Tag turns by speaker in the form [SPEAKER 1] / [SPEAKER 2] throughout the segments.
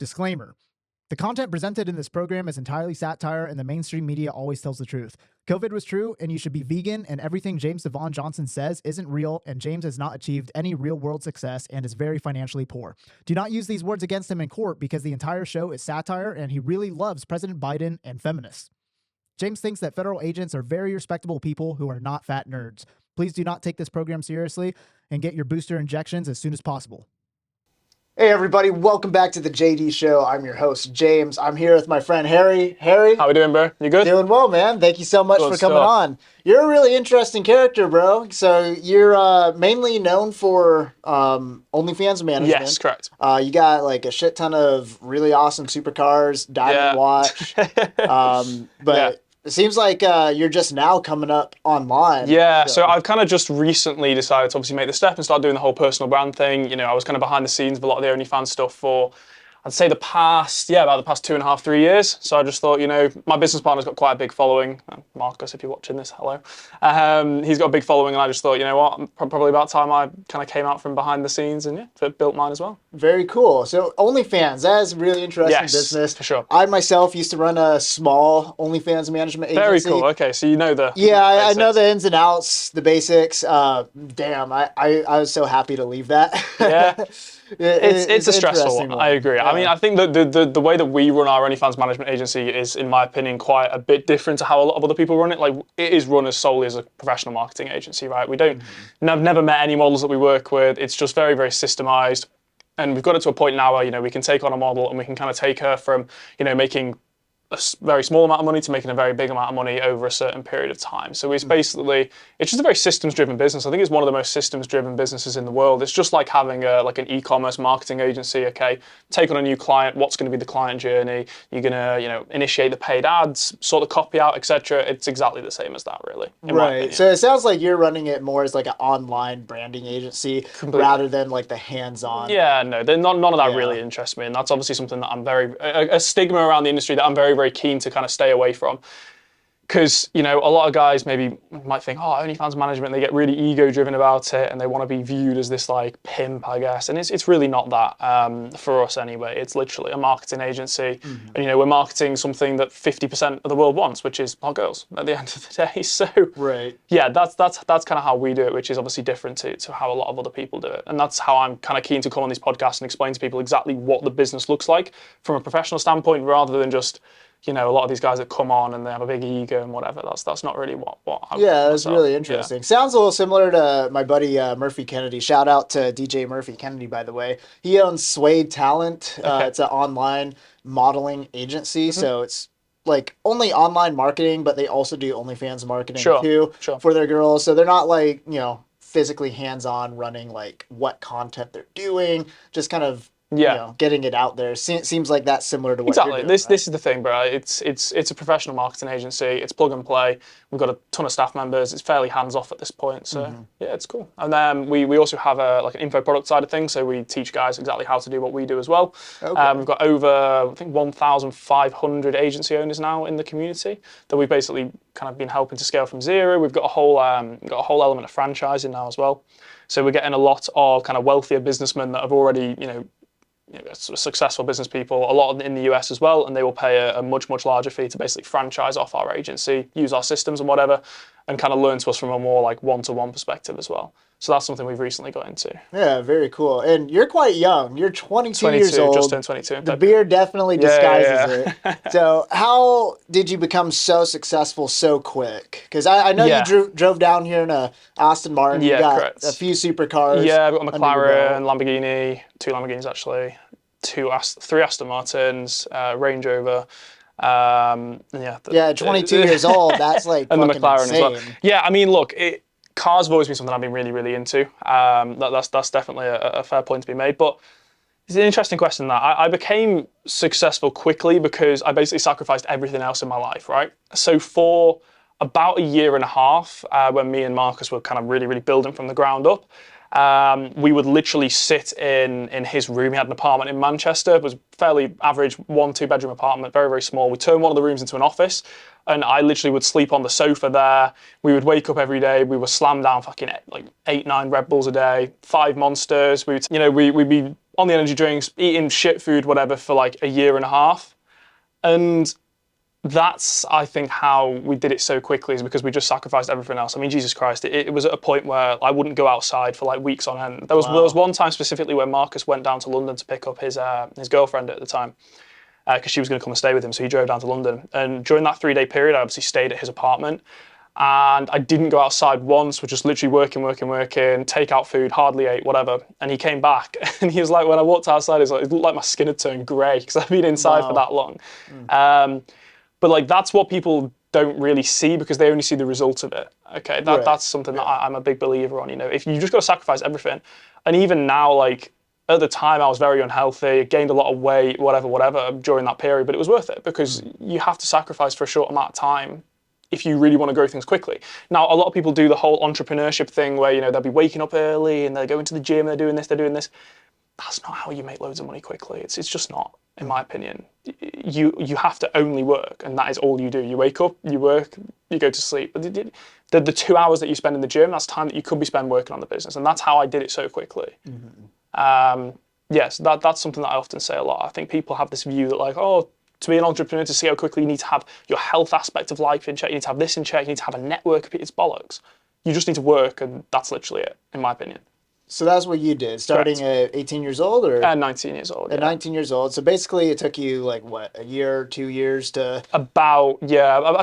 [SPEAKER 1] Disclaimer. The content presented in this program is entirely satire, and the mainstream media always tells the truth. COVID was true, and you should be vegan, and everything James Devon Johnson says isn't real, and James has not achieved any real-world success and is very financially poor. Do not use these words against him in court because the entire show is satire, and he really loves President Biden and feminists. James thinks that federal agents are very respectable people who are not fat nerds. Please do not take this program seriously and get your booster injections as soon as possible.
[SPEAKER 2] Hey everybody, welcome back to the JD Show. I'm your host, James. I'm here with my friend Harry. Harry?
[SPEAKER 3] How we doing, bro? You good?
[SPEAKER 2] Doing well, man. Thank you so much for coming on. You're a really interesting character, bro. So you're mainly known for OnlyFans Management.
[SPEAKER 3] Yes, correct.
[SPEAKER 2] You got like a shit ton of really awesome supercars, diamond watch. But it seems like you're just now coming up online.
[SPEAKER 3] Yeah, so I've kind of just recently decided to obviously make the step and start doing the whole personal brand thing. You know, I was kind of behind the scenes of a lot of the OnlyFans stuff for, I'd say about the past 2.5, 3 years. So I just thought, you know, my business partner's got quite a big following. Marcus, if you're watching this, hello. He's got a big following, and I just thought, you know what, probably about time I kind of came out from behind the scenes and built mine as well.
[SPEAKER 2] Very cool. So OnlyFans, that is a really interesting business.
[SPEAKER 3] For sure.
[SPEAKER 2] I myself used to run a small OnlyFans management agency.
[SPEAKER 3] Very cool. Okay, so you know the
[SPEAKER 2] I know the ins and outs, the basics. Damn, I was so happy to leave that.
[SPEAKER 3] Yeah. It's a stressful one. I agree. Yeah. I mean, I think that the way that we run our OnlyFans management agency is, in my opinion, quite a bit different to how a lot of other people run it. Like, it is run as solely as a professional marketing agency, right? We don't, I've never met any models that we work with. It's just very, very systemized. And we've got it to a point now where, you know, we can take on a model and we can kind of take her from, you know, making a very small amount of money to making a very big amount of money over a certain period of time. So it's basically, it's just a very systems-driven business. I think it's one of the most systems-driven businesses in the world. It's just like having like an e-commerce marketing agency. Okay, take on a new client. What's going to be the client journey? You're going to, you know, initiate the paid ads, sort the copy out, etc. It's exactly the same as that, really.
[SPEAKER 2] Right. So it sounds like you're running it more as like an online branding agency rather than like the hands-on.
[SPEAKER 3] Yeah, no, none of that really interests me, and that's obviously something that I'm a stigma around the industry that I'm very keen to kind of stay away from. Because, you know, a lot of guys maybe might think, oh, OnlyFans management, they get really ego-driven about it and they want to be viewed as this, like, pimp, I guess. And it's really not that for us anyway. It's literally a marketing agency. And, you know, we're marketing something that 50% of the world wants, which is our girls at the end of the day. So, yeah, that's kind of how we do it, which is obviously different to how a lot of other people do it. And that's how I'm kind of keen to come on these podcasts and explain to people exactly what the business looks like from a professional standpoint, rather than just, you know, a lot of these guys that come on and they have a big ego and whatever. That's not really what I
[SPEAKER 2] that's really interesting. Yeah. Sounds a little similar to my buddy Murphy Kennedy. Shout out to DJ Murphy Kennedy, by the way. He owns Suede Talent. It's an online modeling agency, so it's like only online marketing, but they also do OnlyFans marketing too for their girls. So they're not like, you know, physically hands-on running like what content they're doing, just kind of you know, getting it out there. Seems like that's similar to what you're doing,
[SPEAKER 3] This is the thing, bro. It's a professional marketing agency. It's plug and play. We've got a ton of staff members. It's fairly hands-off at this point. So, yeah, it's cool. And then we also have like an info product side of things. So we teach guys exactly how to do what we do as well. Okay. We've got over, I think, 1,500 agency owners now in the community that we've basically kind of been helping to scale from zero. We've got a whole element of franchising now as well. So we're getting a lot of kind of wealthier businessmen that have already, you know, sort of successful business people, a lot in the US as well, and they will pay a much larger fee to basically franchise off our agency, use our systems and whatever, and kind of learn to us from a more like one-to-one perspective as well. So that's something we've recently got into.
[SPEAKER 2] Yeah, very cool. And you're quite young. You're 22 years old.
[SPEAKER 3] Just turned 22.
[SPEAKER 2] The beard definitely disguises it. So how did you become so successful so quick? Because I know you drove down here in a Aston Martin. You got a few supercars.
[SPEAKER 3] Yeah, I've got a McLaren, Lamborghini, 2 Lamborghinis actually, 3 Aston Martins, Range Rover.
[SPEAKER 2] 22 years old. That's like
[SPEAKER 3] and the McLaren
[SPEAKER 2] insane.
[SPEAKER 3] as well. Yeah, I mean, look, cars have always been something I've been really into. That's definitely a fair point to be made. But it's an interesting question that I became successful quickly because I basically sacrificed everything else in my life, right? So for about a year and a half, when me and Marcus were kind of really building from the ground up, We would literally sit in his room. He had an apartment in Manchester. It was fairly average 1-2 bedroom apartment, very, very small. We turned one of the rooms into an office, and I literally would sleep on the sofa there. We would wake up every day. We were slammed down fucking like 8-9 Red Bulls a day, 5 Monsters. We'd be on the energy drinks, eating shit food, whatever, for like a year and a half. And that's, I think, how we did it so quickly, is because we just sacrificed everything else. I mean, Jesus Christ, it was at a point where I wouldn't go outside for like weeks on end. There was one time specifically where Marcus went down to London to pick up his girlfriend at the time, because she was going to come and stay with him, so he drove down to London. And during that 3-day period, I obviously stayed at his apartment, and I didn't go outside once. We're just literally working, take out food, hardly ate, whatever. And he came back, and he was like, when I walked outside, it looked like my skin had turned grey, because I've been inside for that long. But like, that's what people don't really see, because they only see the result of it. Okay, that's something that I'm a big believer on. You know, if you just got to sacrifice everything, and even now, like at the time, I was very unhealthy, gained a lot of weight, whatever during that period, but it was worth it, because you have to sacrifice for a short amount of time if you really want to grow things quickly. Now, a lot of people do the whole entrepreneurship thing where, you know, they'll be waking up early and they're going to the gym, they're doing this. That's not how you make loads of money quickly. It's just not, in my opinion. You have to only work, and that is all you do. You wake up, you work, you go to sleep. But the 2 hours that you spend in the gym, that's time that you could be spent working on the business, and that's how I did it so quickly. Yes, that's something that I often say a lot. I think people have this view that, like, oh, to be an entrepreneur, to see how quickly, you need to have your health aspect of life in check, you need to have this in check, you need to have a network. It's bollocks. You just need to work, and that's literally it, in my opinion.
[SPEAKER 2] So that's what you did, starting at 18 years old, or
[SPEAKER 3] 19 years old.
[SPEAKER 2] At 19 years old. So basically, it took you like what, a year, 2 years to? I'd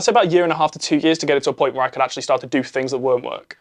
[SPEAKER 3] say about a year and a half to 2 years to get it to a point where I could actually start to do things that weren't work.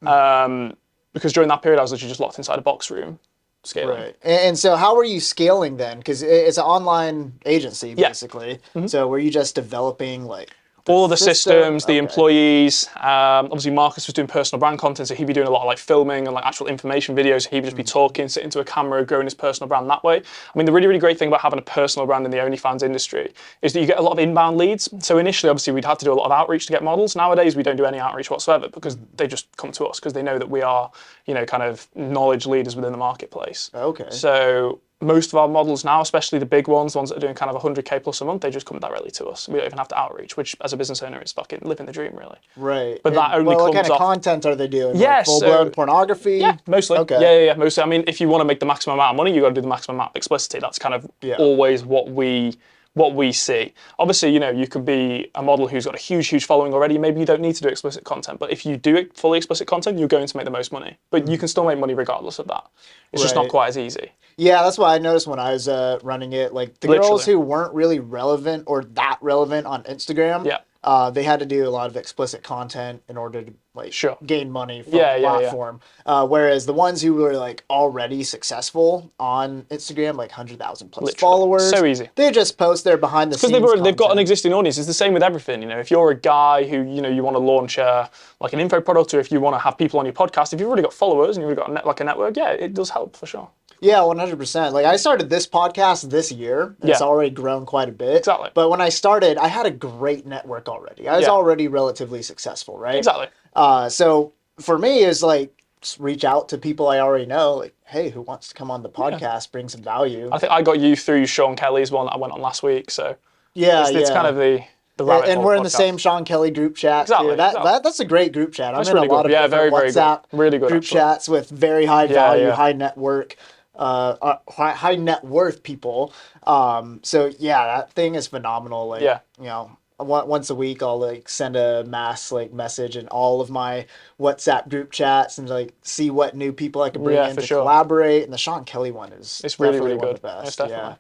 [SPEAKER 3] Because during that period, I was literally just locked inside a box room, scaling.
[SPEAKER 2] Right. And so, how were you scaling then? Because it's an online agency, basically. So were you just developing like?
[SPEAKER 3] All the systems, the employees. Obviously, Marcus was doing personal brand content, so he'd be doing a lot of like filming and like actual information videos. He'd just be talking, sitting to a camera, growing his personal brand that way. I mean, the really, really great thing about having a personal brand in the OnlyFans industry is that you get a lot of inbound leads. So initially, obviously, we'd have to do a lot of outreach to get models. Nowadays, we don't do any outreach whatsoever, because they just come to us because they know that we are, you know, kind of knowledge leaders within the marketplace.
[SPEAKER 2] Okay.
[SPEAKER 3] So most of our models now, especially the big ones, the ones that are doing kind of 100K plus a month, they just come directly to us. We don't even have to outreach, which as a business owner is fucking living the dream, really.
[SPEAKER 2] Right.
[SPEAKER 3] But that only comes
[SPEAKER 2] what kind of
[SPEAKER 3] off...
[SPEAKER 2] content are they doing?
[SPEAKER 3] Yes.
[SPEAKER 2] Like full-blown pornography?
[SPEAKER 3] Yeah, mostly.
[SPEAKER 2] Okay.
[SPEAKER 3] Yeah, mostly. I mean, if you want to make the maximum amount of money, you got to do the maximum amount of explicitity. That's kind of always what we see. Obviously, you know, you could be a model who's got a huge following already. Maybe you don't need to do explicit content, but if you do fully explicit content, you're going to make the most money. But you can still make money regardless of that. It's just not quite as easy.
[SPEAKER 2] Yeah, that's what I noticed when I was running it. Like the girls who weren't really relevant or that relevant on Instagram, they had to do a lot of explicit content in order to like gain money from the platform. Whereas the ones who were like already successful on Instagram, like 100,000 plus followers,
[SPEAKER 3] so easy.
[SPEAKER 2] They just post their behind the scenes
[SPEAKER 3] because they've got an existing audience. It's the same with everything. You know, if you're a guy who, you know, you want to launch like an info product, or if you want to have people on your podcast, if you've already got followers and you've already got a network, it does help for sure.
[SPEAKER 2] Yeah, 100%. Like I started this podcast this year, and it's already grown quite a bit.
[SPEAKER 3] Exactly.
[SPEAKER 2] But when I started, I had a great network already. I was already relatively successful, right?
[SPEAKER 3] Exactly.
[SPEAKER 2] So for me, it's like just reach out to people I already know. Like, hey, who wants to come on the podcast, bring some value?
[SPEAKER 3] I think I got you through Sean Kelly's one that I went on last week. So it's kind of the rabbit
[SPEAKER 2] and
[SPEAKER 3] hole
[SPEAKER 2] we're
[SPEAKER 3] podcast.
[SPEAKER 2] in the same Sean Kelly group chat.
[SPEAKER 3] Exactly.
[SPEAKER 2] That's a great group chat.
[SPEAKER 3] That's
[SPEAKER 2] I'm in
[SPEAKER 3] really
[SPEAKER 2] a lot
[SPEAKER 3] good.
[SPEAKER 2] of
[SPEAKER 3] very
[SPEAKER 2] WhatsApp
[SPEAKER 3] good. Really good
[SPEAKER 2] group chats with very high value, high network. High net worth people. So that thing is phenomenal. Like, you know, once a week I'll like send a mass like message in all of my WhatsApp group chats and like see what new people I can bring in to collaborate. And the Sean Kelly one it's really good. One of the best.
[SPEAKER 3] Definitely.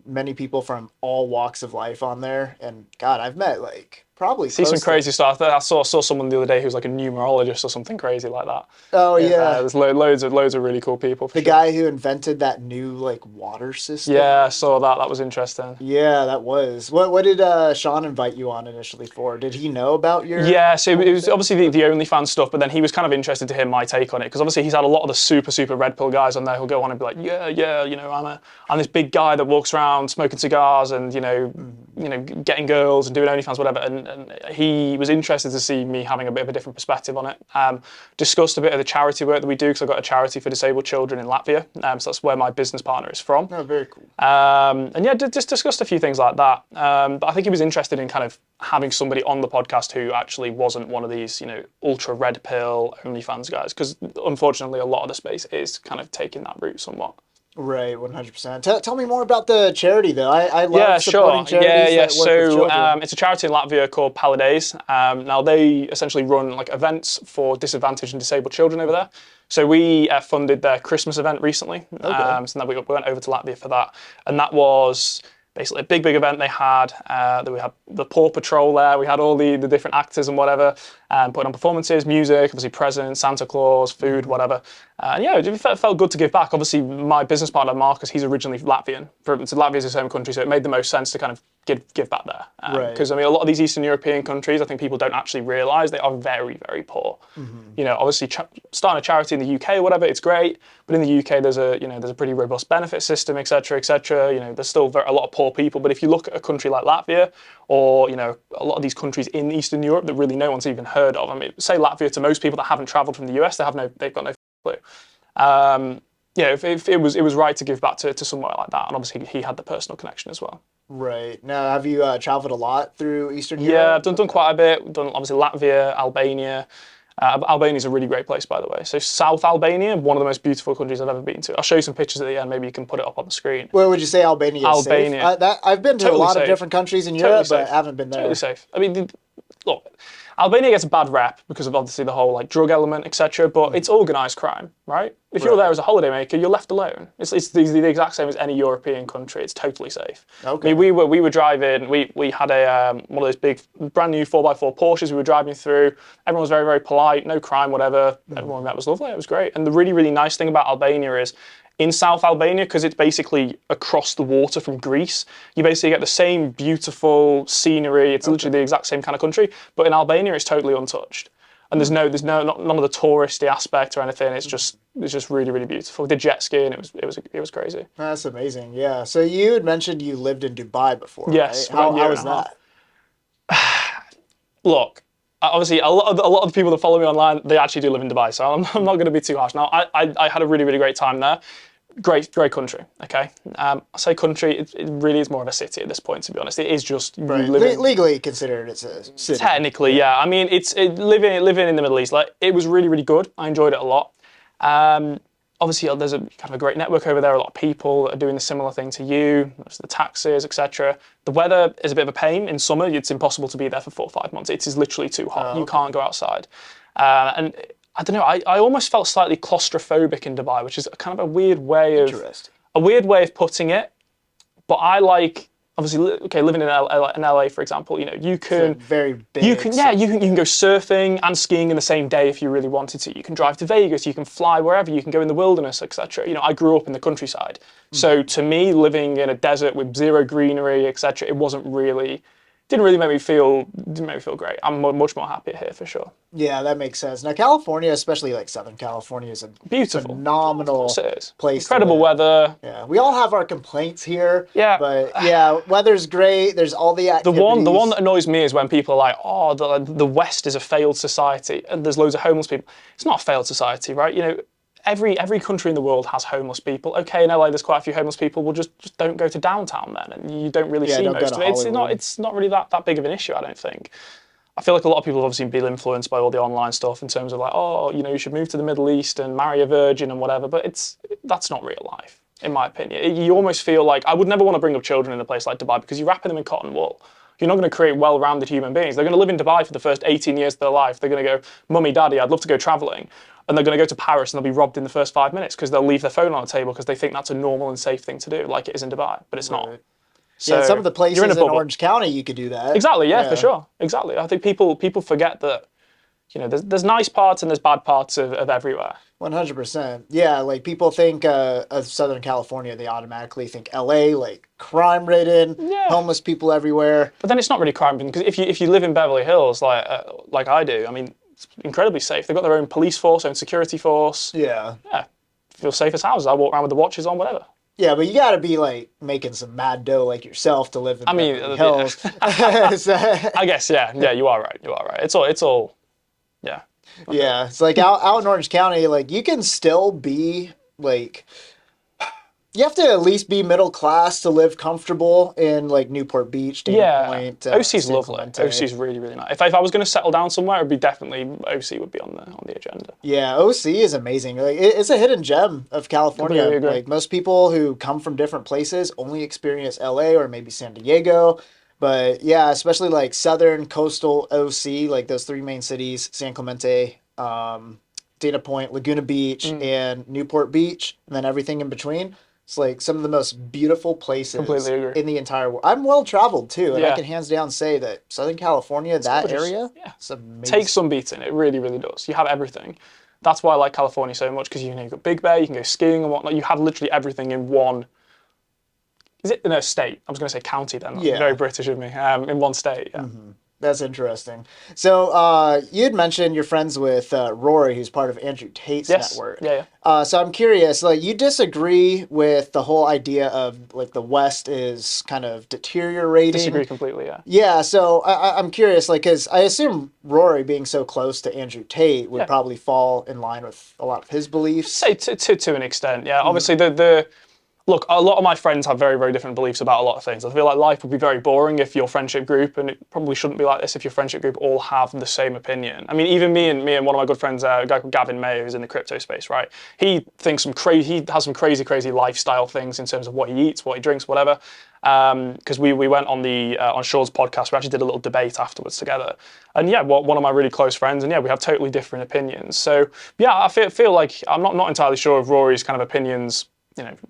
[SPEAKER 2] Many people from all walks of life on there, and God, I've met like probably
[SPEAKER 3] some crazy stuff. I saw someone the other day who's like a numerologist or something crazy like that.
[SPEAKER 2] Oh yeah,
[SPEAKER 3] there's loads of really cool people.
[SPEAKER 2] The guy who invented that new like water system.
[SPEAKER 3] Yeah, I saw that. That was interesting.
[SPEAKER 2] Yeah, that was. What did Sean invite you on initially for? Did he know about your?
[SPEAKER 3] Yeah, so it was obviously the OnlyFans stuff, but then he was kind of interested to hear my take on it, because obviously he's had a lot of the super red pill guys on there who'll go on and be like, yeah, you know, I'm this big guy that walks around smoking cigars and, you know, getting girls and doing OnlyFans, whatever. And he was interested to see me having a bit of a different perspective on it. Discussed a bit of the charity work that we do, because I've got a charity for disabled children in Latvia. So that's where my business partner is from.
[SPEAKER 2] Oh, very cool.
[SPEAKER 3] And yeah, just discussed a few things like that. But I think he was interested in kind of having somebody on the podcast who actually wasn't one of these, ultra red pill OnlyFans guys, because unfortunately a lot of the space is kind of taking that route somewhat.
[SPEAKER 2] Right, 100%. Tell me more about the charity, though. I love supporting charities that work with children.
[SPEAKER 3] It's a charity in Latvia called Pallidays. Now, they essentially run like events for disadvantaged and disabled children over there. So we funded their Christmas event recently. Okay. So then we went over to Latvia for that. And that was basically a big event they had. We had the Paw Patrol there. We had all the different actors and whatever, putting on performances, music, obviously presents, Santa Claus, food, whatever. Yeah, it felt good to give back. Obviously, my business partner, Marcus, he's originally Latvian. So Latvia's his home country, so it made the most sense to kind of give back there. Because, a lot of these Eastern European countries, I think people don't actually realise they are very, very poor. Mm-hmm. Obviously, starting a charity in the UK or whatever, it's great. But in the UK, there's a pretty robust benefit system, et cetera, et cetera. There's still a lot of poor people. But if you look at a country like Latvia, or, a lot of these countries in Eastern Europe that really no one's even heard of. I mean, say Latvia to most people that haven't travelled from the US, they've got no clue. If it was right to give back to somewhere like that, and obviously he had the personal connection as well.
[SPEAKER 2] Right. Now, have you travelled a lot through Eastern Europe?
[SPEAKER 3] Yeah, I've done quite a bit. We've done obviously Latvia, Albania. Albania's a really great place, by the way. So South Albania, one of the most beautiful countries I've ever been to. I'll show you some pictures at the end. Maybe you can put it up on the screen.
[SPEAKER 2] Where would you say Albania is safe? I've been to a lot of different countries in Europe, but I haven't been there.
[SPEAKER 3] Totally safe. I mean, look, Albania gets a bad rep because of obviously the whole drug element, etc. But it's organised crime, right? If you're there as a holidaymaker, you're left alone. It's the exact same as any European country. It's totally safe. Okay. I mean, we were driving. We had one of those big, brand new 4x4 Porsches. We were driving through. Everyone was very, very polite. No crime, whatever. Everyone we met was lovely. It was great. And the really, really nice thing about Albania is, in South Albania, because it's basically across the water from Greece, you basically get the same beautiful scenery. It's literally the exact same kind of country, but in Albania it's totally untouched. And there's none of the touristy aspect or anything. It's just really, really beautiful. We did jet skiing. It was crazy.
[SPEAKER 2] That's amazing. Yeah. So you had mentioned you lived in Dubai before.
[SPEAKER 3] Yes.
[SPEAKER 2] Right? How was that?
[SPEAKER 3] Look. Obviously, a lot of the people that follow me online, they actually do live in Dubai, so I'm not going to be too harsh. Now, I had a really, really great time there. Great country, okay? I say country, it really is more of a city at this point, to be honest. It is just
[SPEAKER 2] legally considered it's a city.
[SPEAKER 3] Technically, yeah. I mean, living in the Middle East, it was really, really good. I enjoyed it a lot. Obviously, there's a kind of a great network over there. A lot of people are doing a similar thing to you. There's the taxes, etc. The weather is a bit of a pain. In summer, it's impossible to be there for 4 or 5 months. It is literally too hot. You can't go outside. And I don't know. I almost felt slightly claustrophobic in Dubai, which is kind of a weird way of putting it. But I like. Obviously, living in LA, for example, you can
[SPEAKER 2] very big.
[SPEAKER 3] You can go surfing and skiing in the same day if you really wanted to. You can drive to Vegas, you can fly wherever, you can go in the wilderness, etc. I grew up in the countryside, so to me, living in a desert with zero greenery, etc., it didn't make me feel great. I'm much more happier here for sure.
[SPEAKER 2] Yeah, that makes sense. Now, California, especially Southern California, is a
[SPEAKER 3] beautiful,
[SPEAKER 2] phenomenal place.
[SPEAKER 3] Incredible weather.
[SPEAKER 2] Yeah, we all have our complaints here.
[SPEAKER 3] Yeah,
[SPEAKER 2] but yeah, weather's great. There's all the activities.
[SPEAKER 3] The one that annoys me is when people are like, "Oh, the West is a failed society," and there's loads of homeless people. It's not a failed society, right? Every country in the world has homeless people. Okay, in LA there's quite a few homeless people. Well, just don't go to downtown then, and you don't really see most of it. It's not really that big of an issue, I don't think. I feel like a lot of people have obviously been influenced by all the online stuff in terms of you should move to the Middle East and marry a virgin and whatever, but that's not real life, in my opinion. You almost feel like, I would never want to bring up children in a place like Dubai because you're wrapping them in cotton wool. You're not going to create well-rounded human beings. They're going to live in Dubai for the first 18 years of their life. They're going to go, "Mummy, Daddy, I'd love to go travelling." And they're going to go to Paris and they'll be robbed in the first 5 minutes because they'll leave their phone on the table because they think that's a normal and safe thing to do, like it is in Dubai, but it's not.
[SPEAKER 2] So some of the places in Orange County you could do that.
[SPEAKER 3] Exactly, yeah, for sure. Exactly. I think people forget that, there's nice parts and there's bad parts of everywhere.
[SPEAKER 2] 100%. Yeah, people think of Southern California, they automatically think LA, crime-ridden, homeless people everywhere.
[SPEAKER 3] But then it's not really crime-ridden because if you live in Beverly Hills, like I do, I mean, it's incredibly safe. They've got their own police force, own security force.
[SPEAKER 2] Yeah.
[SPEAKER 3] Yeah. Feel safe as houses. I walk around with the watches on, whatever.
[SPEAKER 2] Yeah, but you got to be like making some mad dough like yourself to live in Beverly Hills.
[SPEAKER 3] I guess, yeah, you are right. It's all, yeah. Okay.
[SPEAKER 2] Yeah, it's like out in Orange County, like you can still be like, you have to at least be middle class to live comfortable in like Newport Beach, Dana Point.
[SPEAKER 3] OC's
[SPEAKER 2] San
[SPEAKER 3] lovely.
[SPEAKER 2] Clemente.
[SPEAKER 3] OC's really, really nice. If I was going to settle down somewhere, it'd be definitely OC would be on the agenda.
[SPEAKER 2] Yeah, OC is amazing. Like it's a hidden gem of California. Like most people who come from different places only experience LA or maybe San Diego. But yeah, especially like southern coastal OC, like those three main cities, San Clemente, Dana Point, Laguna Beach, and Newport Beach, and then everything in between. It's like some of the most beautiful places in the entire world. I'm well traveled too, and I can hands down say that Southern California, that area, it's amazing.
[SPEAKER 3] Takes some beating. It really, really does. You have everything. That's why I like California so much, because you've got Big Bear, you can go skiing and whatnot. You have literally everything in one. Is it in a state? I was going to say county then. That's very British of me. In one state. Yeah.
[SPEAKER 2] Mm-hmm. That's interesting. So you had mentioned you're friends with Rory, who's part of Andrew Tate's network.
[SPEAKER 3] Yeah.
[SPEAKER 2] So I'm curious, like, you disagree with the whole idea of like the West is kind of deteriorating?
[SPEAKER 3] Disagree completely. Yeah.
[SPEAKER 2] Yeah. So I'm curious, like, because I assume Rory being so close to Andrew Tate would probably fall in line with a lot of his beliefs.
[SPEAKER 3] I'd say to an extent. Yeah. Obviously Look, a lot of my friends have very, very different beliefs about a lot of things. I feel like life would be very boring if your friendship group, and it probably shouldn't be like this if your friendship group all have the same opinion. I mean, even me and one of my good friends, a guy called Gavin Mayo, who's in the crypto space, right? He has some crazy lifestyle things in terms of what he eats, what he drinks, whatever. Because we went on on Sean's podcast, we actually did a little debate afterwards together. And yeah, one of my really close friends, and yeah, we have totally different opinions. So yeah, I feel like I'm not entirely sure of Rory's kind of opinions,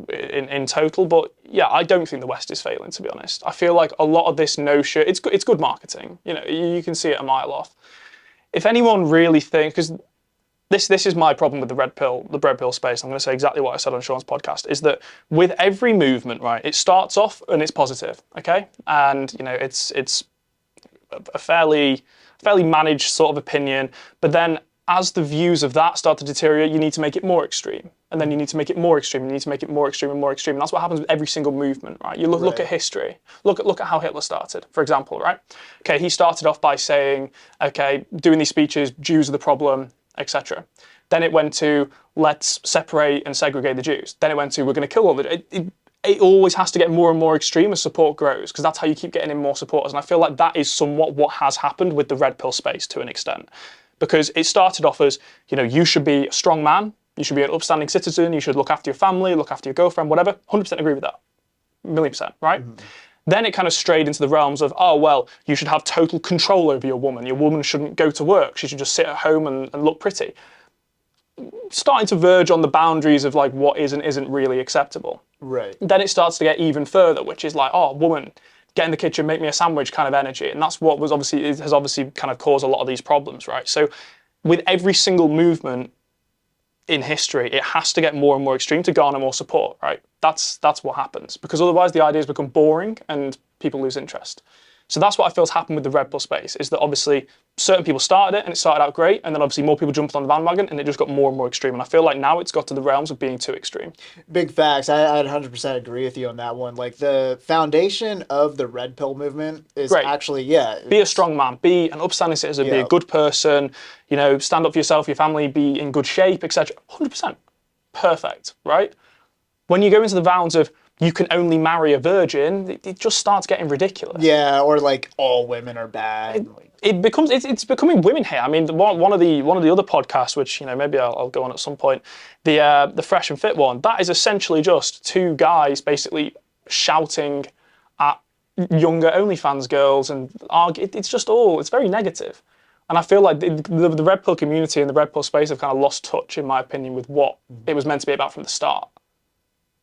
[SPEAKER 3] in total, but yeah, I don't think the West is failing, to be honest. I feel like a lot of this notion, it's good marketing. You can see it a mile off. If anyone really thinks, because this is my problem with the red pill space, I'm going to say exactly what I said on Sean's podcast, is that with every movement, right, it starts off and it's positive, okay? And, it's a fairly managed sort of opinion, but then as the views of that start to deteriorate, you need to make it more extreme. And then you need to make it more extreme, and you need to make it more extreme and more extreme. And that's what happens with every single movement, right? You look at history. Look at how Hitler started, for example, right? Okay, he started off by saying, okay, doing these speeches, Jews are the problem, etc. Then it went to, let's separate and segregate the Jews. Then it went to, we're going to kill all the Jews. It always has to get more and more extreme as support grows, because that's how you keep getting in more supporters. And I feel like that is somewhat what has happened with the red pill space to an extent. Because it started off as, you should be a strong man, you should be an upstanding citizen, you should look after your family, look after your girlfriend, whatever. 100% agree with that. 1,000,000%, right? Mm-hmm. Then it kind of strayed into the realms of, oh, well, you should have total control over your woman. Your woman shouldn't go to work. She should just sit at home and look pretty. Starting to verge on the boundaries of like what is and isn't really acceptable.
[SPEAKER 2] Right.
[SPEAKER 3] Then it starts to get even further, which is like, oh, woman, get in the kitchen, make me a sandwich kind of energy. And that's what has obviously kind of caused a lot of these problems, right? So with every single movement in history, it has to get more and more extreme to garner more support, right? That's what happens, because otherwise the ideas become boring and people lose interest. So that's what I feel has happened with the Red Bull space, is that obviously certain people started it and it started out great, and then obviously more people jumped on the bandwagon and it just got more and more extreme. And I feel like now it's got to the realms of being too extreme.
[SPEAKER 2] Big facts. I'd 100% agree with you on that one. Like the foundation of the Red Pill movement is actually, be
[SPEAKER 3] a strong man, be an upstanding citizen, be a good person, stand up for yourself, your family, be in good shape, etc. 100%. Perfect, right? When you go into the rounds of you can only marry a virgin, it just starts getting ridiculous.
[SPEAKER 2] Yeah, or like all women are bad.
[SPEAKER 3] It's becoming women hate. I mean, one of the other podcasts, which maybe I'll go on at some point, the Fresh and Fit one, that is essentially just two guys basically shouting at younger OnlyFans girls and it's very negative. And I feel like the Red Pill community and the Red Pill space have kind of lost touch, in my opinion, with what it was meant to be about from the start.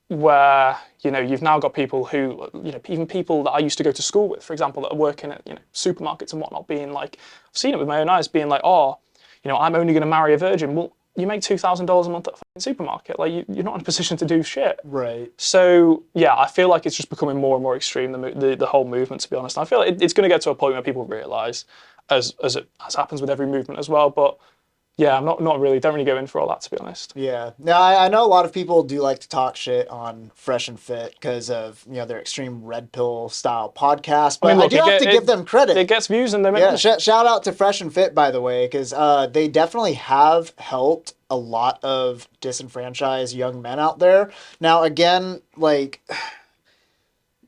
[SPEAKER 3] Where, you've now got people who, even people that I used to go to school with, for example, that are working at, supermarkets and whatnot, being like, I've seen it with my own eyes, being like, oh, I'm only going to marry a virgin. Well, you make $2,000 a month at a fucking supermarket. Like, you're not in a position to do shit.
[SPEAKER 2] Right.
[SPEAKER 3] So, yeah, I feel like it's just becoming more and more extreme, the whole movement, to be honest. And I feel like it's going to get to a point where people realise, as happens with every movement as well, but yeah, I'm not really, don't really go in for all that, to be honest.
[SPEAKER 2] Yeah. Now, I know a lot of people do like to talk shit on Fresh and Fit because of, their extreme red pill style podcast, but I do have to give them credit.
[SPEAKER 3] It gets views and they make money.
[SPEAKER 2] Shout out to Fresh and Fit, by the way, because they definitely have helped a lot of disenfranchised young men out there. Now, again, like,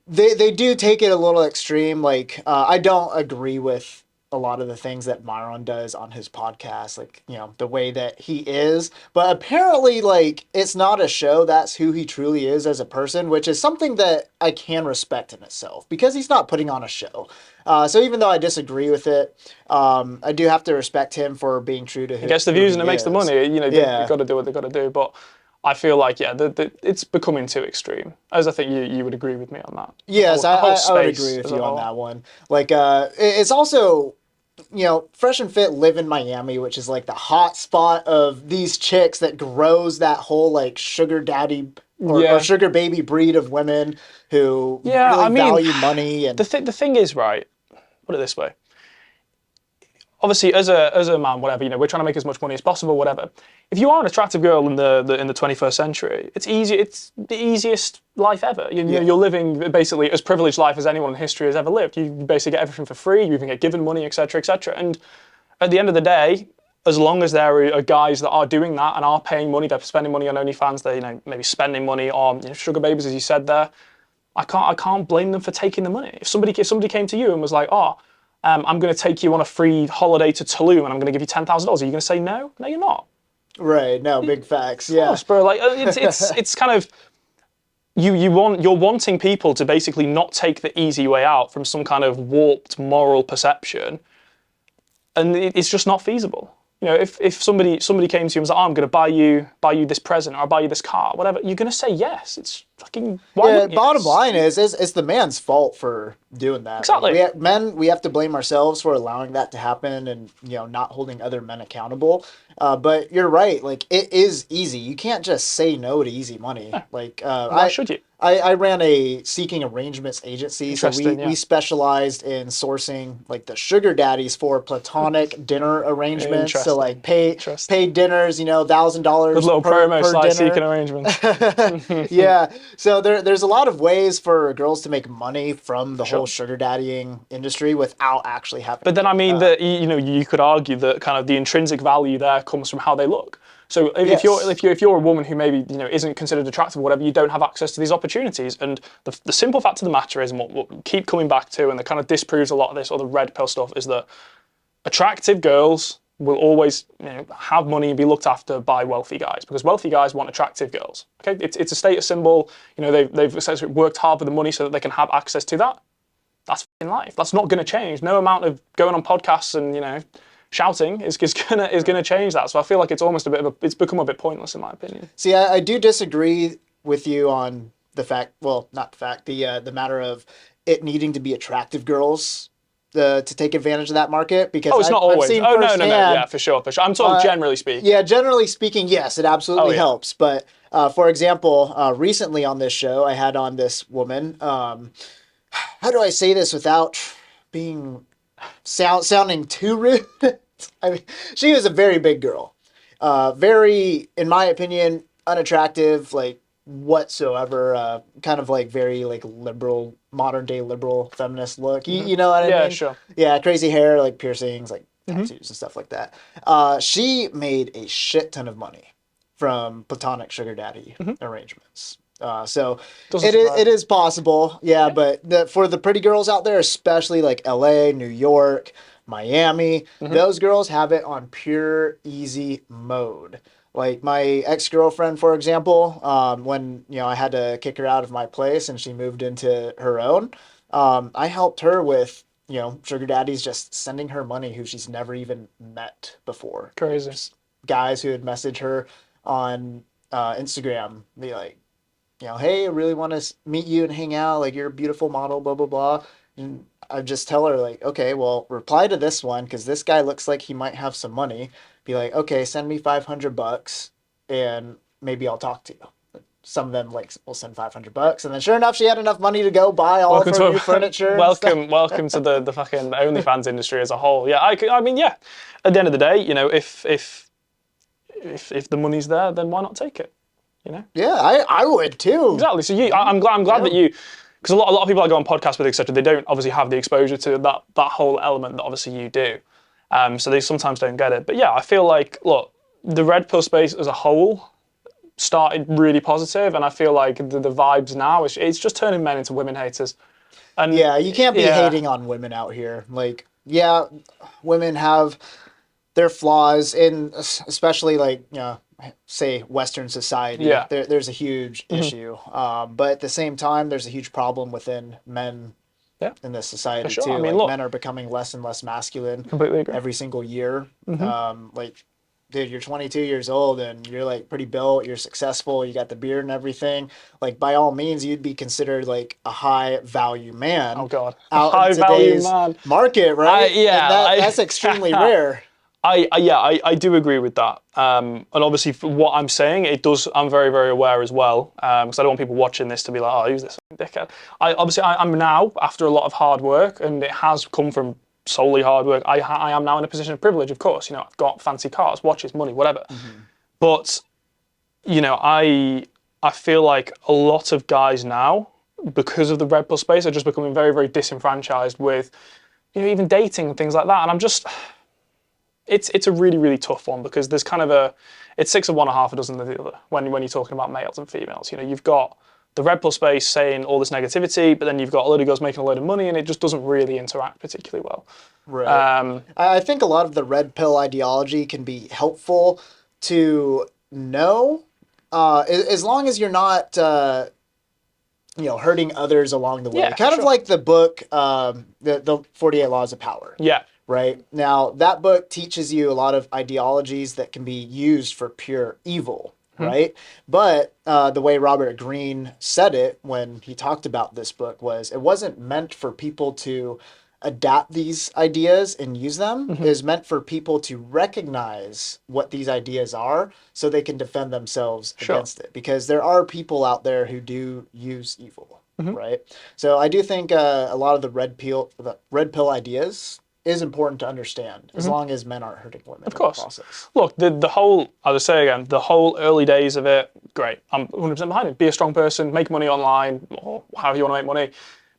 [SPEAKER 2] they do take it a little extreme. Like, I don't agree with a lot of the things that Myron does on his podcast, like, the way that he is. But apparently, like, it's not a show. That's who he truly is as a person, which is something that I can respect in itself because he's not putting on a show. So even though I disagree with it, I do have to respect him for being true to who he
[SPEAKER 3] gets the views and it makes the money. They've got to do what they've got to do. But I feel like, it's becoming too extreme, as I think you would agree with me on that.
[SPEAKER 2] Yes, I would agree with you on that one. Like, it's also... Fresh and Fit live in Miami, which is like the hot spot of these chicks that grows that whole like sugar daddy or sugar baby breed of women who really value money. And
[SPEAKER 3] the thing is, right, put it this way. Obviously, as a man, whatever, we're trying to make as much money as possible, whatever. If you are an attractive girl in the 21st century, it's easy. It's the easiest life ever. You're living basically as privileged life as anyone in history has ever lived. You basically get everything for free. You even get given money, etc., etc. And at the end of the day, as long as there are guys that are doing that and are paying money, they're spending money on OnlyFans, they're maybe spending money on sugar babies, as you said there. I can't blame them for taking the money. If somebody came to you and was like, I'm going to take you on a free holiday to Tulum and I'm going to give you $10,000. Are you going to say no? No, you're not.
[SPEAKER 2] Right. No, big facts. Yeah.
[SPEAKER 3] Course, bro. Like it's kind of you're wanting people to basically not take the easy way out from some kind of warped moral perception, and it's just not feasible. If somebody came to you and was like, I'm going to buy you this present or I'll buy you this car, whatever, you're going to say yes. It's fucking...
[SPEAKER 2] Bottom line is it's the man's fault for doing that.
[SPEAKER 3] Exactly.
[SPEAKER 2] We have to blame ourselves for allowing that to happen and, not holding other men accountable. But you're right. Like, it is easy. You can't just say no to easy money. Yeah. Like,
[SPEAKER 3] why should you?
[SPEAKER 2] I ran a seeking arrangements agency, so we specialized in sourcing like the sugar daddies for platonic dinner arrangements. So like paid dinners, $1,000
[SPEAKER 3] with little promos like
[SPEAKER 2] dinner.
[SPEAKER 3] Seeking arrangements.
[SPEAKER 2] Yeah, so there's a lot of ways for girls to make money from the whole sugar daddying industry without actually having.
[SPEAKER 3] But then I mean that you could argue that kind of the intrinsic value there comes from how they look. So if you're a woman who maybe isn't considered attractive or whatever, you don't have access to these opportunities. And the simple fact of the matter is, and what we keep coming back to, and that kind of disproves a lot of this other red pill stuff, is that attractive girls will always have money and be looked after by wealthy guys, because wealthy guys want attractive girls. Okay, it's a status symbol. They've essentially worked hard for the money so that they can have access to that. That's life. That's not going to change. No amount of going on podcasts and shouting is gonna change that. So I feel like it's become a bit pointless in my opinion.
[SPEAKER 2] See, I do disagree with you on the fact. Well, not the fact. The matter of it needing to be attractive girls to take advantage of that market, because
[SPEAKER 3] it's not always. No, yeah, for sure. I'm talking generally speaking.
[SPEAKER 2] Yeah, generally speaking, yes, it absolutely helps. But for example, recently on this show, I had on this woman. How do I say this without being sounding too rude? I mean, she was a very big girl, very, in my opinion, unattractive, like whatsoever. Kind of like very like liberal, modern day liberal feminist look. You know what I mean?
[SPEAKER 3] Yeah, sure.
[SPEAKER 2] Yeah, crazy hair, like piercings, like tattoos and stuff like that. She made a shit ton of money from platonic sugar daddy arrangements. So it is possible, but for the pretty girls out there, especially like LA, New York, Miami, those girls have it on pure easy mode. Like my ex-girlfriend, for example, when I had to kick her out of my place and she moved into her own, I helped her with sugar daddies just sending her money who she's never even met before.
[SPEAKER 3] Crazy.
[SPEAKER 2] Just guys who would message her on Instagram, be like, hey, I really want to meet you and hang out. Like, you're a beautiful model, blah, blah, blah. And I just tell her, like, okay, well, reply to this one because this guy looks like he might have some money. Be like, okay, send me $500 and maybe I'll talk to you. Some of them will send $500, and then sure enough, she had enough money to go buy all of her new furniture.
[SPEAKER 3] Welcome to the fucking OnlyFans industry as a whole. Yeah, I mean, yeah. At the end of the day, if if the money's there, then why not take it? You know?
[SPEAKER 2] Yeah, I would too.
[SPEAKER 3] Exactly. So I'm glad that you, because a lot of people I go on podcasts with, etc., they don't obviously have the exposure to that whole element that obviously you do. So they sometimes don't get it. But yeah, I feel like, look, the red pill space as a whole started really positive, and I feel like the vibes now, it's just turning men into women haters. And
[SPEAKER 2] yeah, you can't be hating on women out here. Like, yeah, women have their flaws, in especially like, say Western society.
[SPEAKER 3] Yeah.
[SPEAKER 2] There's a huge issue. But at the same time, there's a huge problem within men in this society
[SPEAKER 3] sure.
[SPEAKER 2] too.
[SPEAKER 3] I mean,
[SPEAKER 2] like,
[SPEAKER 3] look,
[SPEAKER 2] men are becoming less and less masculine
[SPEAKER 3] completely agree.
[SPEAKER 2] every single year. Like, dude, you're 22 years old and you're like pretty built, you're successful, you got the beard and everything. Like, by all means, you'd be considered like a high value man.
[SPEAKER 3] Oh God,
[SPEAKER 2] out
[SPEAKER 3] high
[SPEAKER 2] in
[SPEAKER 3] value
[SPEAKER 2] today's
[SPEAKER 3] man
[SPEAKER 2] market, right?
[SPEAKER 3] Yeah,
[SPEAKER 2] that's extremely rare.
[SPEAKER 3] I do agree with that. And obviously, for what I'm saying, I'm very, very aware as well. Because I don't want people watching this to be like, oh, who's this dickhead? I'm now, after a lot of hard work, and it has come from solely hard work, I am now in a position of privilege, of course. You know, I've got fancy cars, watches, money, whatever. But, you know, I feel like a lot of guys now, because of the red pill space, are just becoming very, very disenfranchised with, you know, even dating and things like that. And I'm just... It's a really, really tough one, because there's kind of it's 6 of one and half a dozen of the other when you're talking about males and females. You know, you've got the red pill space saying all this negativity, but then you've got a load of girls making a load of money, and it just doesn't really interact particularly well.
[SPEAKER 2] Right. I think a lot of the red pill ideology can be helpful to know, as long as you're not, hurting others along the way.
[SPEAKER 3] Yeah,
[SPEAKER 2] kind of like the book, the 48 Laws of Power.
[SPEAKER 3] Yeah.
[SPEAKER 2] Right. Now, that book teaches you a lot of ideologies that can be used for pure evil. Right. But the way Robert Greene said it when he talked about this book was, it wasn't meant for people to adapt these ideas and use them. It is meant for people to recognize what these ideas are so they can defend themselves against it. Because there are people out there who do use evil. Right. So I do think a lot of the red pill ideas is important to understand, as long as men aren't hurting women.
[SPEAKER 3] Of course.
[SPEAKER 2] In the process.
[SPEAKER 3] Look, the whole, I'll just say again, the whole early days of it, great. I'm 100% behind it. Be a strong person, make money online, or however you want to make money.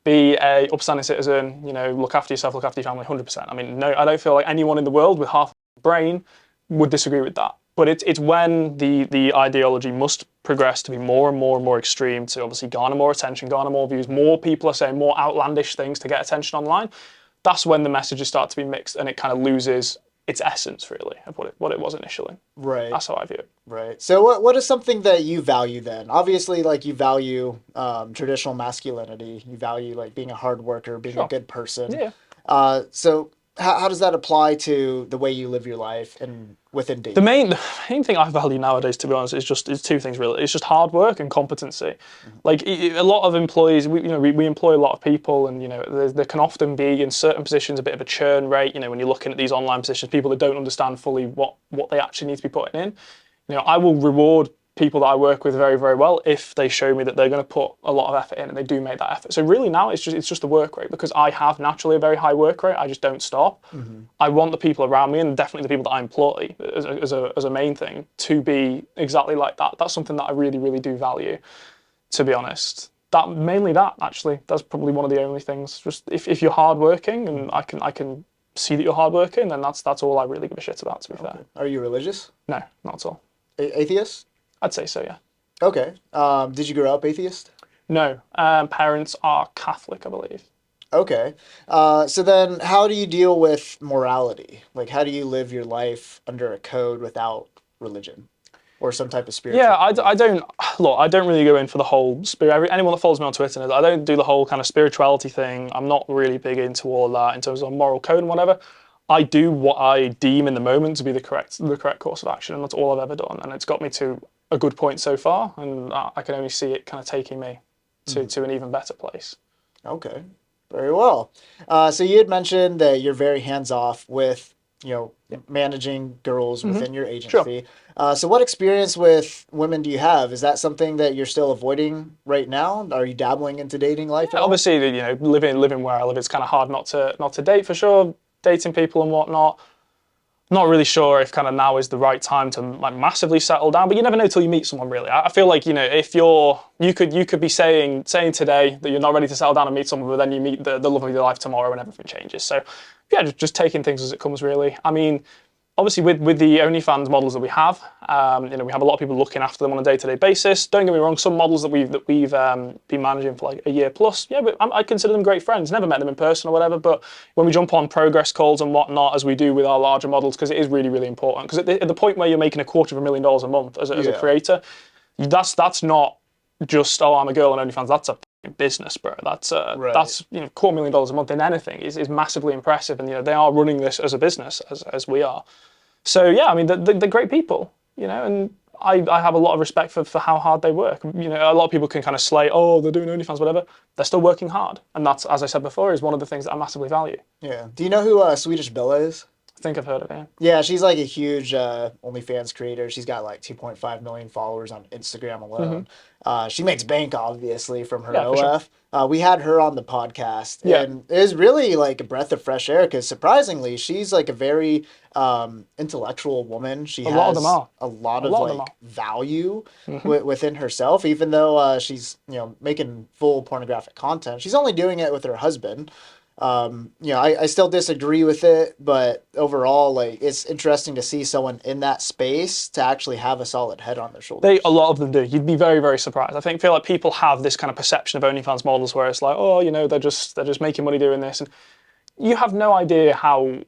[SPEAKER 3] Be a upstanding citizen, you know, look after yourself, look after your family, 100%. I mean, no, I don't feel like anyone in the world with half a brain would disagree with that. But it's when the ideology must progress to be more and more and more extreme, to obviously garner more attention, garner more views. More people are saying more outlandish things to get attention online. That's when the messages start to be mixed, and it kind of loses its essence, really, of what it was initially.
[SPEAKER 2] Right.
[SPEAKER 3] That's how I view it.
[SPEAKER 2] Right. So what is something that you value then? Obviously, like, you value traditional masculinity. You value, like, being a hard worker, being a good person.
[SPEAKER 3] Yeah.
[SPEAKER 2] So how does that apply to the way you live your life and within dating?
[SPEAKER 3] The main thing I value nowadays, to be honest, is two things really. It's just hard work and competency. Like, a lot of employees, we employ a lot of people, and, you know, there can often be in certain positions a bit of a churn rate. You know, when you're looking at these online positions, people that don't understand fully what they actually need to be putting in. You know, I will reward people that I work with very, very well if they show me that they're going to put a lot of effort in, and they do make that effort. So really now it's just the work rate, because I have naturally a very high work rate. I just don't stop. I want the people around me, and definitely the people that I employ as a main thing, to be exactly like that. That's something that I really, really do value, to be honest. Mainly that, actually. That's probably one of the only things. Just if you're hardworking, and I can see that you're hardworking, then that's all I really give a shit about, to be fair.
[SPEAKER 2] Are you religious?
[SPEAKER 3] No, not at all.
[SPEAKER 2] Atheist?
[SPEAKER 3] I'd say so, yeah.
[SPEAKER 2] Okay. Did you grow up atheist?
[SPEAKER 3] No. Parents are Catholic, I believe.
[SPEAKER 2] Okay. So then how do you deal with morality? Like, how do you live your life under a code without religion or some type of spiritual?
[SPEAKER 3] Yeah, I don't really go in for the whole spirit. Anyone that follows me on Twitter knows I don't do the whole kind of spirituality thing. I'm not really big into all that in terms of moral code and whatever. I do what I deem in the moment to be the correct course of action, and that's all I've ever done. And it's got me to a good point so far, and I can only see it kind of taking me to an even better place.
[SPEAKER 2] Okay, very well. So you had mentioned that you're very hands-off with, managing girls within your agency. Sure. So what experience with women do you have? Is that something that you're still avoiding right now? Are you dabbling into dating life?
[SPEAKER 3] Obviously, living where I live, it's kind of hard not to date, for sure. Dating people and whatnot. Not really sure if kind of now is the right time to like massively settle down, but you never know till you meet someone really. I feel like, you know, if you could be saying today that you're not ready to settle down and meet someone, but then you meet the love of your life tomorrow and everything changes. So yeah, just taking things as it comes really. I mean, obviously, with the OnlyFans models that we have, you know, we have a lot of people looking after them on a day-to-day basis. Don't get me wrong, some models that we've been managing for like a year plus, yeah, but I consider them great friends. Never met them in person or whatever, but when we jump on progress calls and whatnot, as we do with our larger models, because it is really, really important. Because at the point where you're making $250,000 a month as a creator, that's not just, oh, I'm a girl on OnlyFans. That's a business, bro. That's you know, $250,000 a month in anything is massively impressive, and you know they are running this as a business as we are. So yeah, I mean they're great people, you know, and I have a lot of respect for how hard they work. You know, a lot of people can kind of slay, oh, they're doing OnlyFans, whatever. They're still working hard, and that's, as I said before, is one of the things that I massively value.
[SPEAKER 2] Yeah. Do you know who Swedish Bella is?
[SPEAKER 3] I think I've heard of it.
[SPEAKER 2] Yeah, she's like a huge OnlyFans creator. She's got like 2.5 million followers on Instagram alone. She makes bank, obviously, from her OF. Sure. We had her on the podcast, and it was really like a breath of fresh air because surprisingly, she's like a very intellectual woman. She has a lot of like value within herself, even though she's, you know, making full pornographic content. She's only doing it with her husband. You know, I still disagree with it, but overall, like, it's interesting to see someone in that space to actually have a solid head on their shoulders.
[SPEAKER 3] A lot of them do. You'd be very, very surprised. Feel like people have this kind of perception of OnlyFans models where it's like, oh, you know, they're just making money doing this, and you have no idea how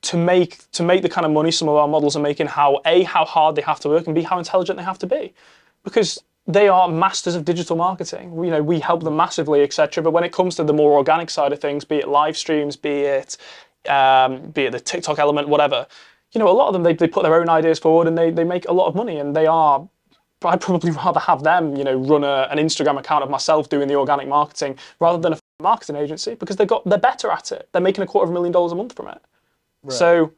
[SPEAKER 3] to make the kind of money some of our models are making, how hard they have to work, and B, how intelligent they have to be, because they are masters of digital marketing. You know, we help them massively, etc. But when it comes to the more organic side of things, be it live streams, be it the TikTok element, whatever, you know, a lot of them, they put their own ideas forward and they make a lot of money, and I'd probably rather have them, you know, run an Instagram account of myself doing the organic marketing rather than a marketing agency, because they're better at it. They're making $250,000 a month from it. Right. So,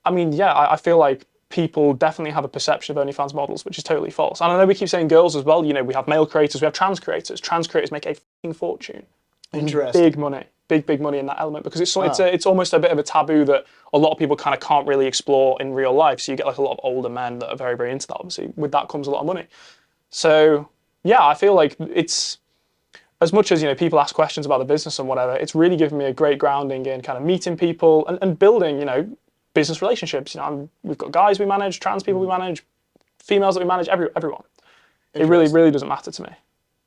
[SPEAKER 3] I mean, yeah, I feel like people definitely have a perception of OnlyFans models, which is totally false. And I know we keep saying girls as well. You know, we have male creators, we have trans creators. Trans creators make a fucking fortune.
[SPEAKER 2] Interesting.
[SPEAKER 3] Big money, big money in that element, because it's almost a bit of a taboo that a lot of people kind of can't really explore in real life. So you get like a lot of older men that are very, very into that. Obviously, with that comes a lot of money. So yeah, I feel like it's, as much as, you know, people ask questions about the business and whatever, it's really given me a great grounding in kind of meeting people and building, you know, business relationships. You know, we've got guys we manage, trans people we manage, females that we manage, everyone. It really, really doesn't matter to me.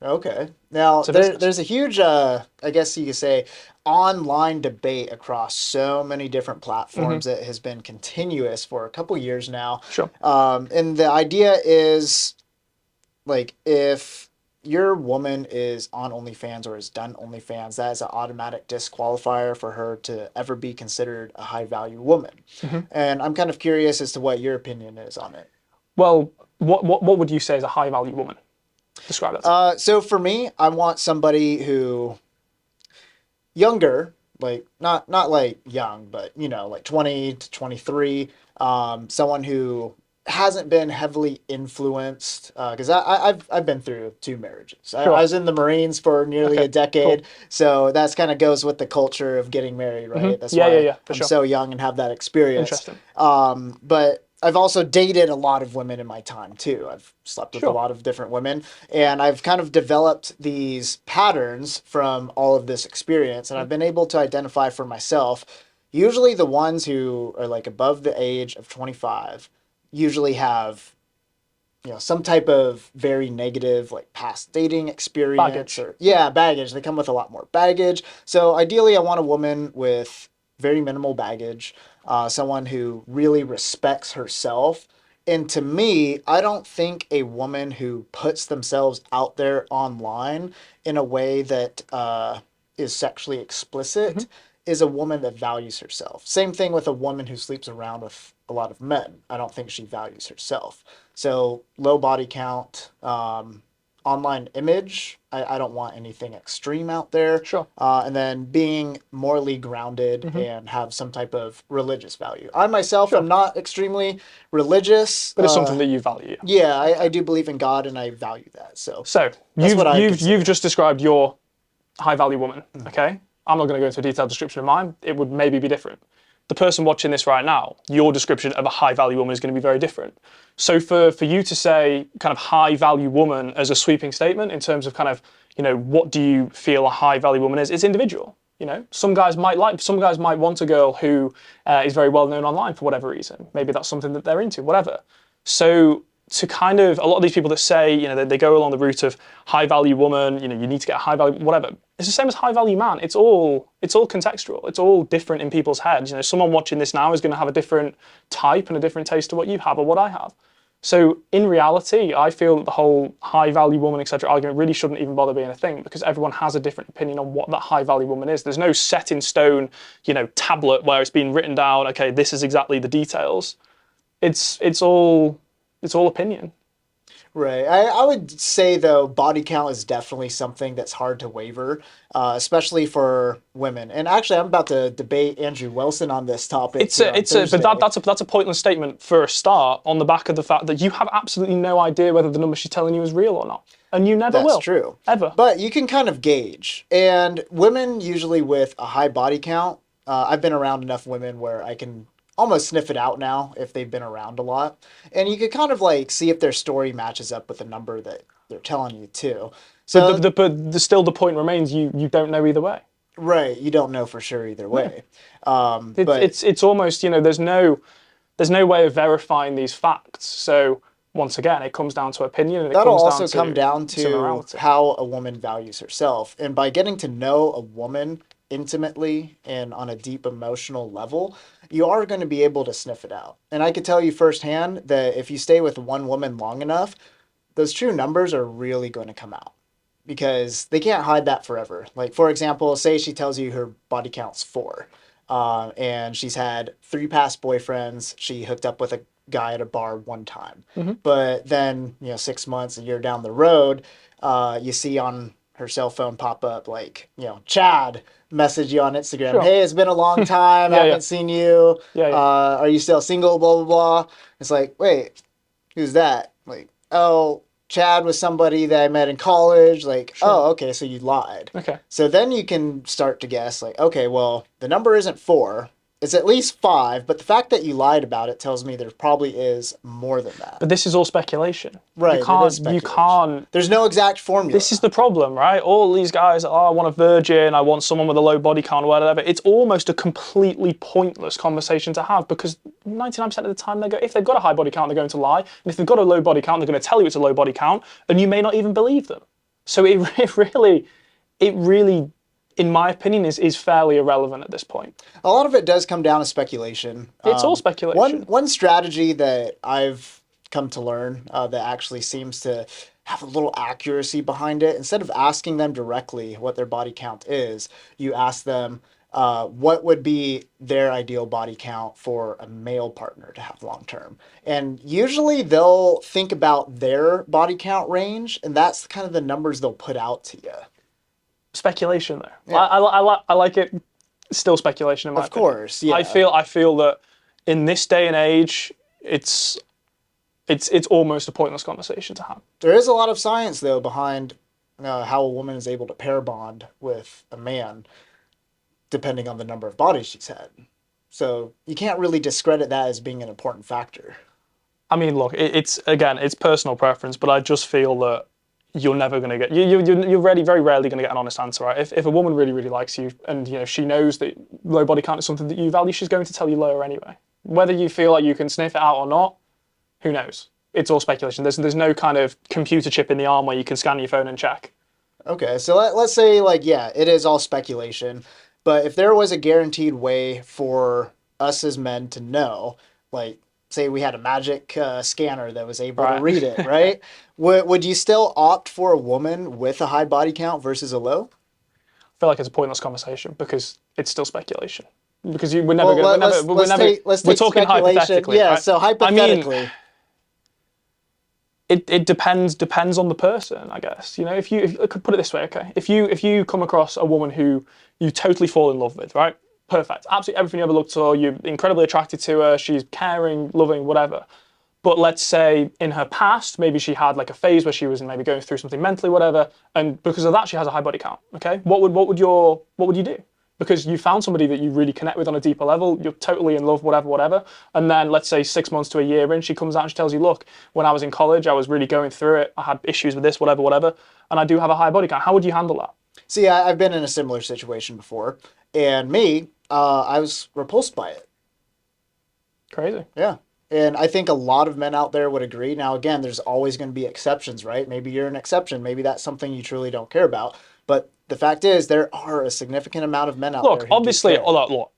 [SPEAKER 2] Okay. Now, there's a huge, I guess you could say, online debate across so many different platforms that has been continuous for a couple years now.
[SPEAKER 3] Sure.
[SPEAKER 2] And the idea is, like, if your woman is on OnlyFans or has done OnlyFans, that is an automatic disqualifier for her to ever be considered a high-value woman. And I'm kind of curious as to what your opinion is on it.
[SPEAKER 3] Well, what would you say is a high-value woman? Describe that.
[SPEAKER 2] So for me, I want somebody who, younger, like not like young, but, you know, like 20 to 23, someone who hasn't been heavily influenced, because I've been through 2 marriages. Sure. I was in the Marines for nearly a decade, so that's kind of goes with the culture of getting married, right? That's why I'm so young and have that experience.
[SPEAKER 3] Interesting.
[SPEAKER 2] But I've also dated a lot of women in my time too. I've slept with a lot of different women, and I've kind of developed these patterns from all of this experience, and I've been able to identify for myself, usually the ones who are like above the age of 25 usually have, you know, some type of very negative, like, past dating experience. Baggage. They come with a lot more baggage. So ideally, I want a woman with very minimal baggage, someone who really respects herself. And to me, I don't think a woman who puts themselves out there online in a way that is sexually explicit is a woman that values herself. Same thing with a woman who sleeps around with a lot of men. I don't think she values herself. So low body count, online image, I don't want anything extreme out there.
[SPEAKER 3] Sure.
[SPEAKER 2] And then being morally grounded and have some type of religious value. I myself am not extremely religious.
[SPEAKER 3] But it's something that you value.
[SPEAKER 2] Yeah, I do believe in God and I value that. So
[SPEAKER 3] you've just described your high value woman, okay? I'm not going to go into a detailed description of mine. It would maybe be different. the person watching this right now, your description of a high value woman is going to be very different. So for you to say kind of high value woman as a sweeping statement in terms of kind of, you know, what do you feel a high value woman is, it's individual. You know, some guys might want a girl who is very well known online for whatever reason. Maybe that's something that they're into, whatever. So to kind of, a lot of these people that say, you know, they go along the route of high value woman, you know, you need to get a high value, whatever. It's the same as high value man. It's all contextual. It's all different in people's heads. You know, someone watching this now is going to have a different type and a different taste to what you have or what I have. So in reality, I feel that the whole high value woman, etc. argument really shouldn't even bother being a thing, because everyone has a different opinion on what that high value woman is. There's no set in stone, you know, tablet where it's been written down, okay, this is exactly the details. It's all opinion.
[SPEAKER 2] Right. I would say, though, body count is definitely something that's hard to waver, especially for women. And actually, I'm about to debate Andrew Wilson on this topic.
[SPEAKER 3] But that's a pointless statement for a start, on the back of the fact that you have absolutely no idea whether the number she's telling you is real or not. And you never will.
[SPEAKER 2] That's true.
[SPEAKER 3] Ever.
[SPEAKER 2] But you can kind of gauge. And women usually with a high body count, I've been around enough women where I can almost sniff it out now if they've been around a lot. And you could kind of like see if their story matches up with the number that they're telling you too. So
[SPEAKER 3] still the point remains, you don't know either way.
[SPEAKER 2] Right, you don't know for sure either way. But
[SPEAKER 3] it's almost, you know, there's no way of verifying these facts. So once again, it comes down to opinion, and
[SPEAKER 2] that'll also come down to how a woman values herself. And by getting to know a woman intimately and on a deep emotional level, you are going to be able to sniff it out. And I can tell you firsthand that if you stay with one woman long enough, those true numbers are really going to come out, because they can't hide that forever. Like, for example, say she tells you her body count's 4, and she's had 3 past boyfriends. She hooked up with a guy at a bar one time. Mm-hmm. But then, you know, 6 months, a year down the road, you see on her cell phone pop up, like, you know, Chad message you on Instagram. Sure. Hey, it's been a long time. I haven't seen you. Are you still single? Blah, blah, blah. It's like, wait, who's that? Like, oh, Chad was somebody that I met in college. Like, oh, okay, so you lied. Okay. So then you can start to guess, like, okay, well, the number isn't 4. It's at least 5, but the fact that you lied about it tells me there probably is more than that.
[SPEAKER 3] But this is all speculation.
[SPEAKER 2] Right.
[SPEAKER 3] You can't.
[SPEAKER 2] There's no exact formula.
[SPEAKER 3] This is the problem, right? All these guys, oh, I want a virgin, I want someone with a low body count, or whatever. It's almost a completely pointless conversation to have, because 99% of the time if they've got a high body count, they're going to lie. And if they've got a low body count, they're going to tell you it's a low body count, and you may not even believe them. So it really, in my opinion, is fairly irrelevant at this point.
[SPEAKER 2] A lot of it does come down to speculation.
[SPEAKER 3] It's all speculation.
[SPEAKER 2] One strategy that I've come to learn that actually seems to have a little accuracy behind it, instead of asking them directly what their body count is, you ask them what would be their ideal body count for a male partner to have long term. And usually they'll think about their body count range, and that's kind of the numbers they'll put out to you.
[SPEAKER 3] Speculation, though. Yeah. I like it. Still speculation, in my opinion.
[SPEAKER 2] Of course, yeah.
[SPEAKER 3] I feel that in this day and age, it's almost a pointless conversation to have.
[SPEAKER 2] There is a lot of science, though, behind how a woman is able to pair bond with a man, depending on the number of bodies she's had. So you can't really discredit that as being an important factor.
[SPEAKER 3] I mean, look, it's personal preference, but I just feel that you're never going to get, you're very rarely going to get an honest answer, right? If a woman really, really likes you, and you know she knows that low body count is something that you value, she's going to tell you lower anyway. Whether you feel like you can sniff it out or not, who knows? It's all speculation. There's no kind of computer chip in the arm where you can scan your phone and check.
[SPEAKER 2] Okay, so let's say, like, yeah, it is all speculation, but if there was a guaranteed way for us as men to know, like, say we had a magic scanner that was able to read it, right? Would you still opt for a woman with a high body count versus a low?
[SPEAKER 3] I feel like it's a pointless conversation, because it's still speculation. Because we're talking hypothetically.
[SPEAKER 2] Yeah,
[SPEAKER 3] right?
[SPEAKER 2] so hypothetically.
[SPEAKER 3] I mean, it depends on the person, I guess. You know, if I could put it this way, okay, if you come across a woman who you totally fall in love with, right? Perfect, absolutely everything you ever looked for, you're incredibly attracted to her, she's caring, loving, whatever. But let's say in her past, maybe she had like a phase where she was maybe going through something mentally, whatever, and because of that she has a high body count. Okay, what would you do? because you found somebody that you really connect with on a deeper level, you're totally in love, whatever. And then let's say 6 months to a year in, she comes out and she tells you, look, when I was in college, I was really going through it. I had issues with this, whatever. And I do have a high body count. How would you handle that?
[SPEAKER 2] See, I've been in a similar situation before. And I was repulsed by it.
[SPEAKER 3] Crazy.
[SPEAKER 2] Yeah. And I think a lot of men out there would agree. Now, again, there's always going to be exceptions, right? Maybe you're an exception. Maybe that's something you truly don't care about. But the fact is, there are a significant amount of men out there.
[SPEAKER 3] Look, obviously, look,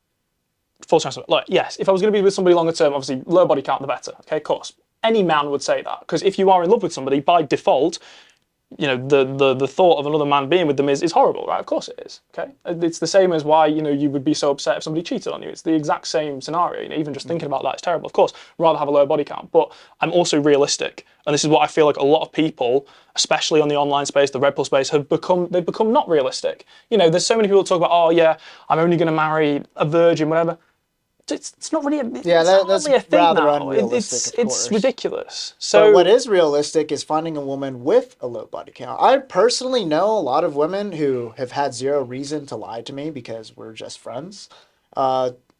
[SPEAKER 3] full transfer. Look, yes, if I was going to be with somebody longer term, obviously, lower body count, the better. Okay, of course. Any man would say that. Because if you are in love with somebody, by default, you know, the thought of another man being with them is horrible, right? Of course it is, okay? It's the same as why, you know, you would be so upset if somebody cheated on you. It's the exact same scenario. You know, even just thinking about that is terrible. Of course, rather have a lower body count. But I'm also realistic. And this is what I feel like a lot of people, especially on the online space, the Red Pill space, they've become not realistic. You know, there's so many people that talk about, oh yeah, I'm only going to marry a virgin, whatever. It's not really that's really a thing rather now. Unrealistic. It's ridiculous. So
[SPEAKER 2] but what is realistic is finding a woman with a low body count. I personally know a lot of women who have had zero reason to lie to me because we're just friends,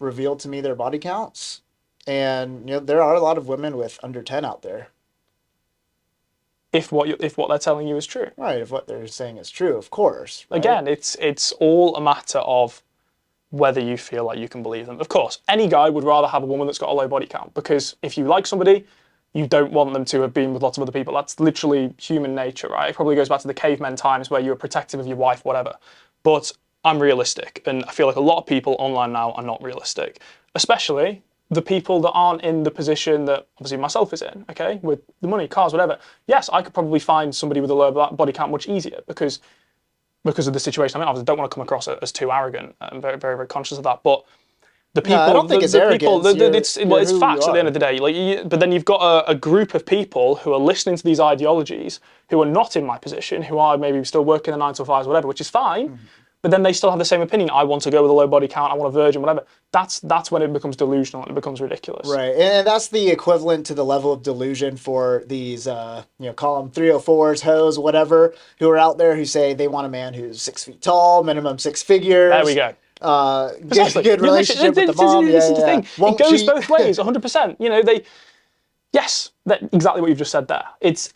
[SPEAKER 2] revealed to me their body counts, and you know there are a lot of women with under 10 out there.
[SPEAKER 3] If what they're telling you is true,
[SPEAKER 2] right? If what they're saying is true, of course. Right?
[SPEAKER 3] Again, it's all a matter of whether you feel like you can believe them. Of course, any guy would rather have a woman that's got a low body count, because if you like somebody, you don't want them to have been with lots of other people. That's literally human nature, right? It probably goes back to the cavemen times where you were protective of your wife, whatever. But I'm realistic, and I feel like a lot of people online now are not realistic, especially the people that aren't in the position that obviously myself is in, okay, with the money, cars, whatever. Yes, I could probably find somebody with a low body count much easier because of the situation I'm in. I don't want to come across as too arrogant. I'm very, very, very conscious of that. But the people,
[SPEAKER 2] I don't think it's arrogance.
[SPEAKER 3] It's facts at the end of the day. But then you've got a group of people who are listening to these ideologies, who are not in my position, who are maybe still working the 9 to 5s, whatever, which is fine. Mm-hmm. But then they still have the same opinion. I want to go with a low body count. I want a virgin, whatever. That's when it becomes delusional and it becomes ridiculous.
[SPEAKER 2] Right, and that's the equivalent to the level of delusion for these, call them 304s, hoes, whatever, who are out there who say they want a man who's 6 feet tall, minimum 6 figures.
[SPEAKER 3] There we go.
[SPEAKER 2] Good relationship with the mom.
[SPEAKER 3] This is the thing. It goes both ways, 100%. You know, exactly what you've just said there. It's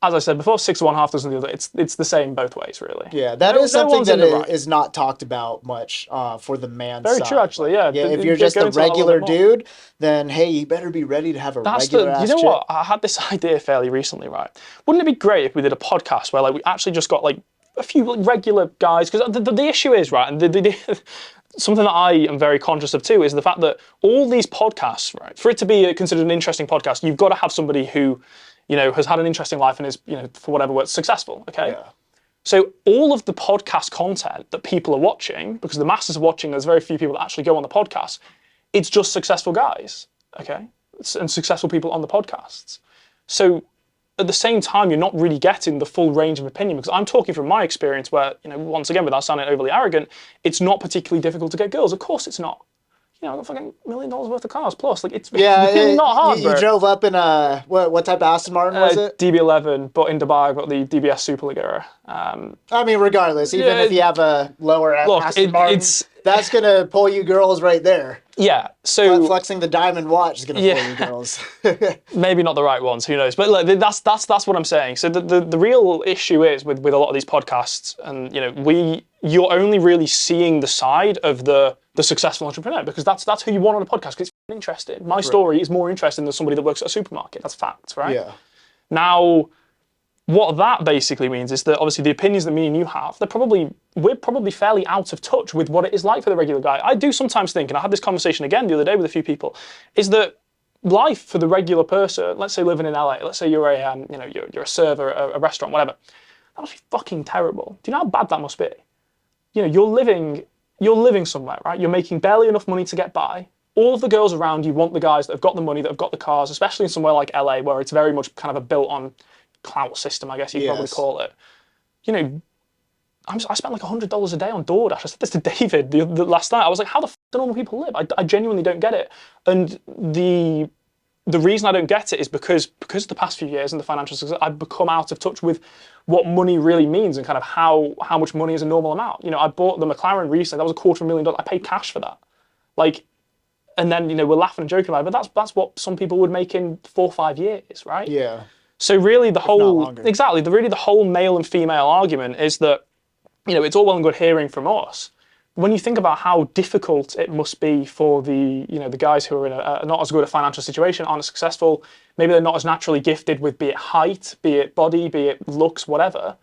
[SPEAKER 3] as I said before, 6 of one, half dozen of the other. It's the same both ways, really.
[SPEAKER 2] Yeah, that is something that is not talked about much for the man side.
[SPEAKER 3] Very true, actually, yeah.
[SPEAKER 2] If you're just a regular dude, then, hey, you better be ready to have a regular ass
[SPEAKER 3] You know
[SPEAKER 2] chick.
[SPEAKER 3] what? I had this idea fairly recently, right? Wouldn't it be great if we did a podcast where we actually just got a few regular guys? Because the issue is, right, and something that I am very conscious of too is the fact that all these podcasts, right, for it to be considered an interesting podcast, you've got to have somebody who, you know, has had an interesting life and is, you know, for whatever word, successful, okay? Yeah. So all of the podcast content that people are watching, because the masses are watching, there's very few people that actually go on the podcast, it's just successful guys, okay? And successful people on the podcasts. So at the same time, you're not really getting the full range of opinion, because I'm talking from my experience where, you know, once again, without sounding overly arrogant, it's not particularly difficult to get girls. Of course it's not. You know, I've got fucking $1 million worth of cars plus. It's really not hard,
[SPEAKER 2] You drove up in a, what type of Aston Martin was it?
[SPEAKER 3] DB11, but in Dubai I've got the DBS Superleggera.
[SPEAKER 2] I mean, regardless, even if you have a lower Aston Martin, that's going to pull you girls right there.
[SPEAKER 3] Yeah, so
[SPEAKER 2] flexing the diamond watch is going to pull you girls.
[SPEAKER 3] Maybe not the right ones, who knows? But look, that's what I'm saying. So the real issue is with a lot of these podcasts, and you know, you're only really seeing the side of the successful entrepreneur, because that's who you want on a podcast, because it's interesting. My story is more interesting than somebody that works at a supermarket. That's facts, right?
[SPEAKER 2] Yeah.
[SPEAKER 3] Now, what that basically means is that obviously the opinions that me and you have, we're probably fairly out of touch with what it is like for the regular guy. I do sometimes think, and I had this conversation again the other day with a few people, is that life for the regular person, let's say living in LA, let's say you're a server at a restaurant, whatever, that must be fucking terrible. Do you know how bad that must be? You know, you're living somewhere, right? You're making barely enough money to get by. All of the girls around you want the guys that have got the money, that have got the cars, especially in somewhere like LA, where it's very much kind of a built on clout system, I guess you'd probably call it. You know, I spent like $100 a day on DoorDash. I said this to David the last night. I was like, how the f do normal people live? I genuinely don't get it. And the reason I don't get it is because of the past few years and the financial success, I've become out of touch with what money really means and kind of how much money is a normal amount. You know, I bought the McLaren recently. That was $250,000. I paid cash for that. Like, and then, you know, we're laughing and joking about it, but that's what some people would make in 4 or 5 years, right?
[SPEAKER 2] Yeah.
[SPEAKER 3] So really the whole, exactly, the whole male and female argument is that, you know, it's all well and good hearing from us. When you think about how difficult it must be for the, you know, the guys who are in a not as good a financial situation, aren't as successful, maybe they're not as naturally gifted with, be it height, be it body, be it looks, whatever.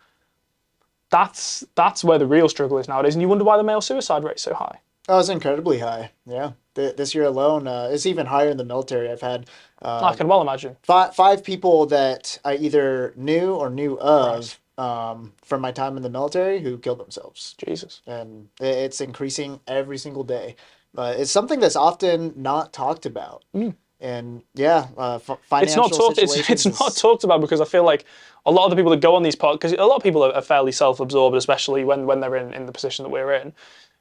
[SPEAKER 3] That's where the real struggle is nowadays. And you wonder why the male suicide rate is so high.
[SPEAKER 2] Oh, it's incredibly high. Yeah. This year alone, it's even higher in the military. I've had
[SPEAKER 3] I can well imagine.
[SPEAKER 2] Five people that I either knew or knew of from my time in the military who killed themselves.
[SPEAKER 3] Jesus.
[SPEAKER 2] And it's increasing every single day. But it's something that's often not talked about. And yeah, financial situations.
[SPEAKER 3] It's not talked about because I feel like a lot of the people that go on these podcasts, because a lot of people are fairly self-absorbed, especially when they're in the position that we're in.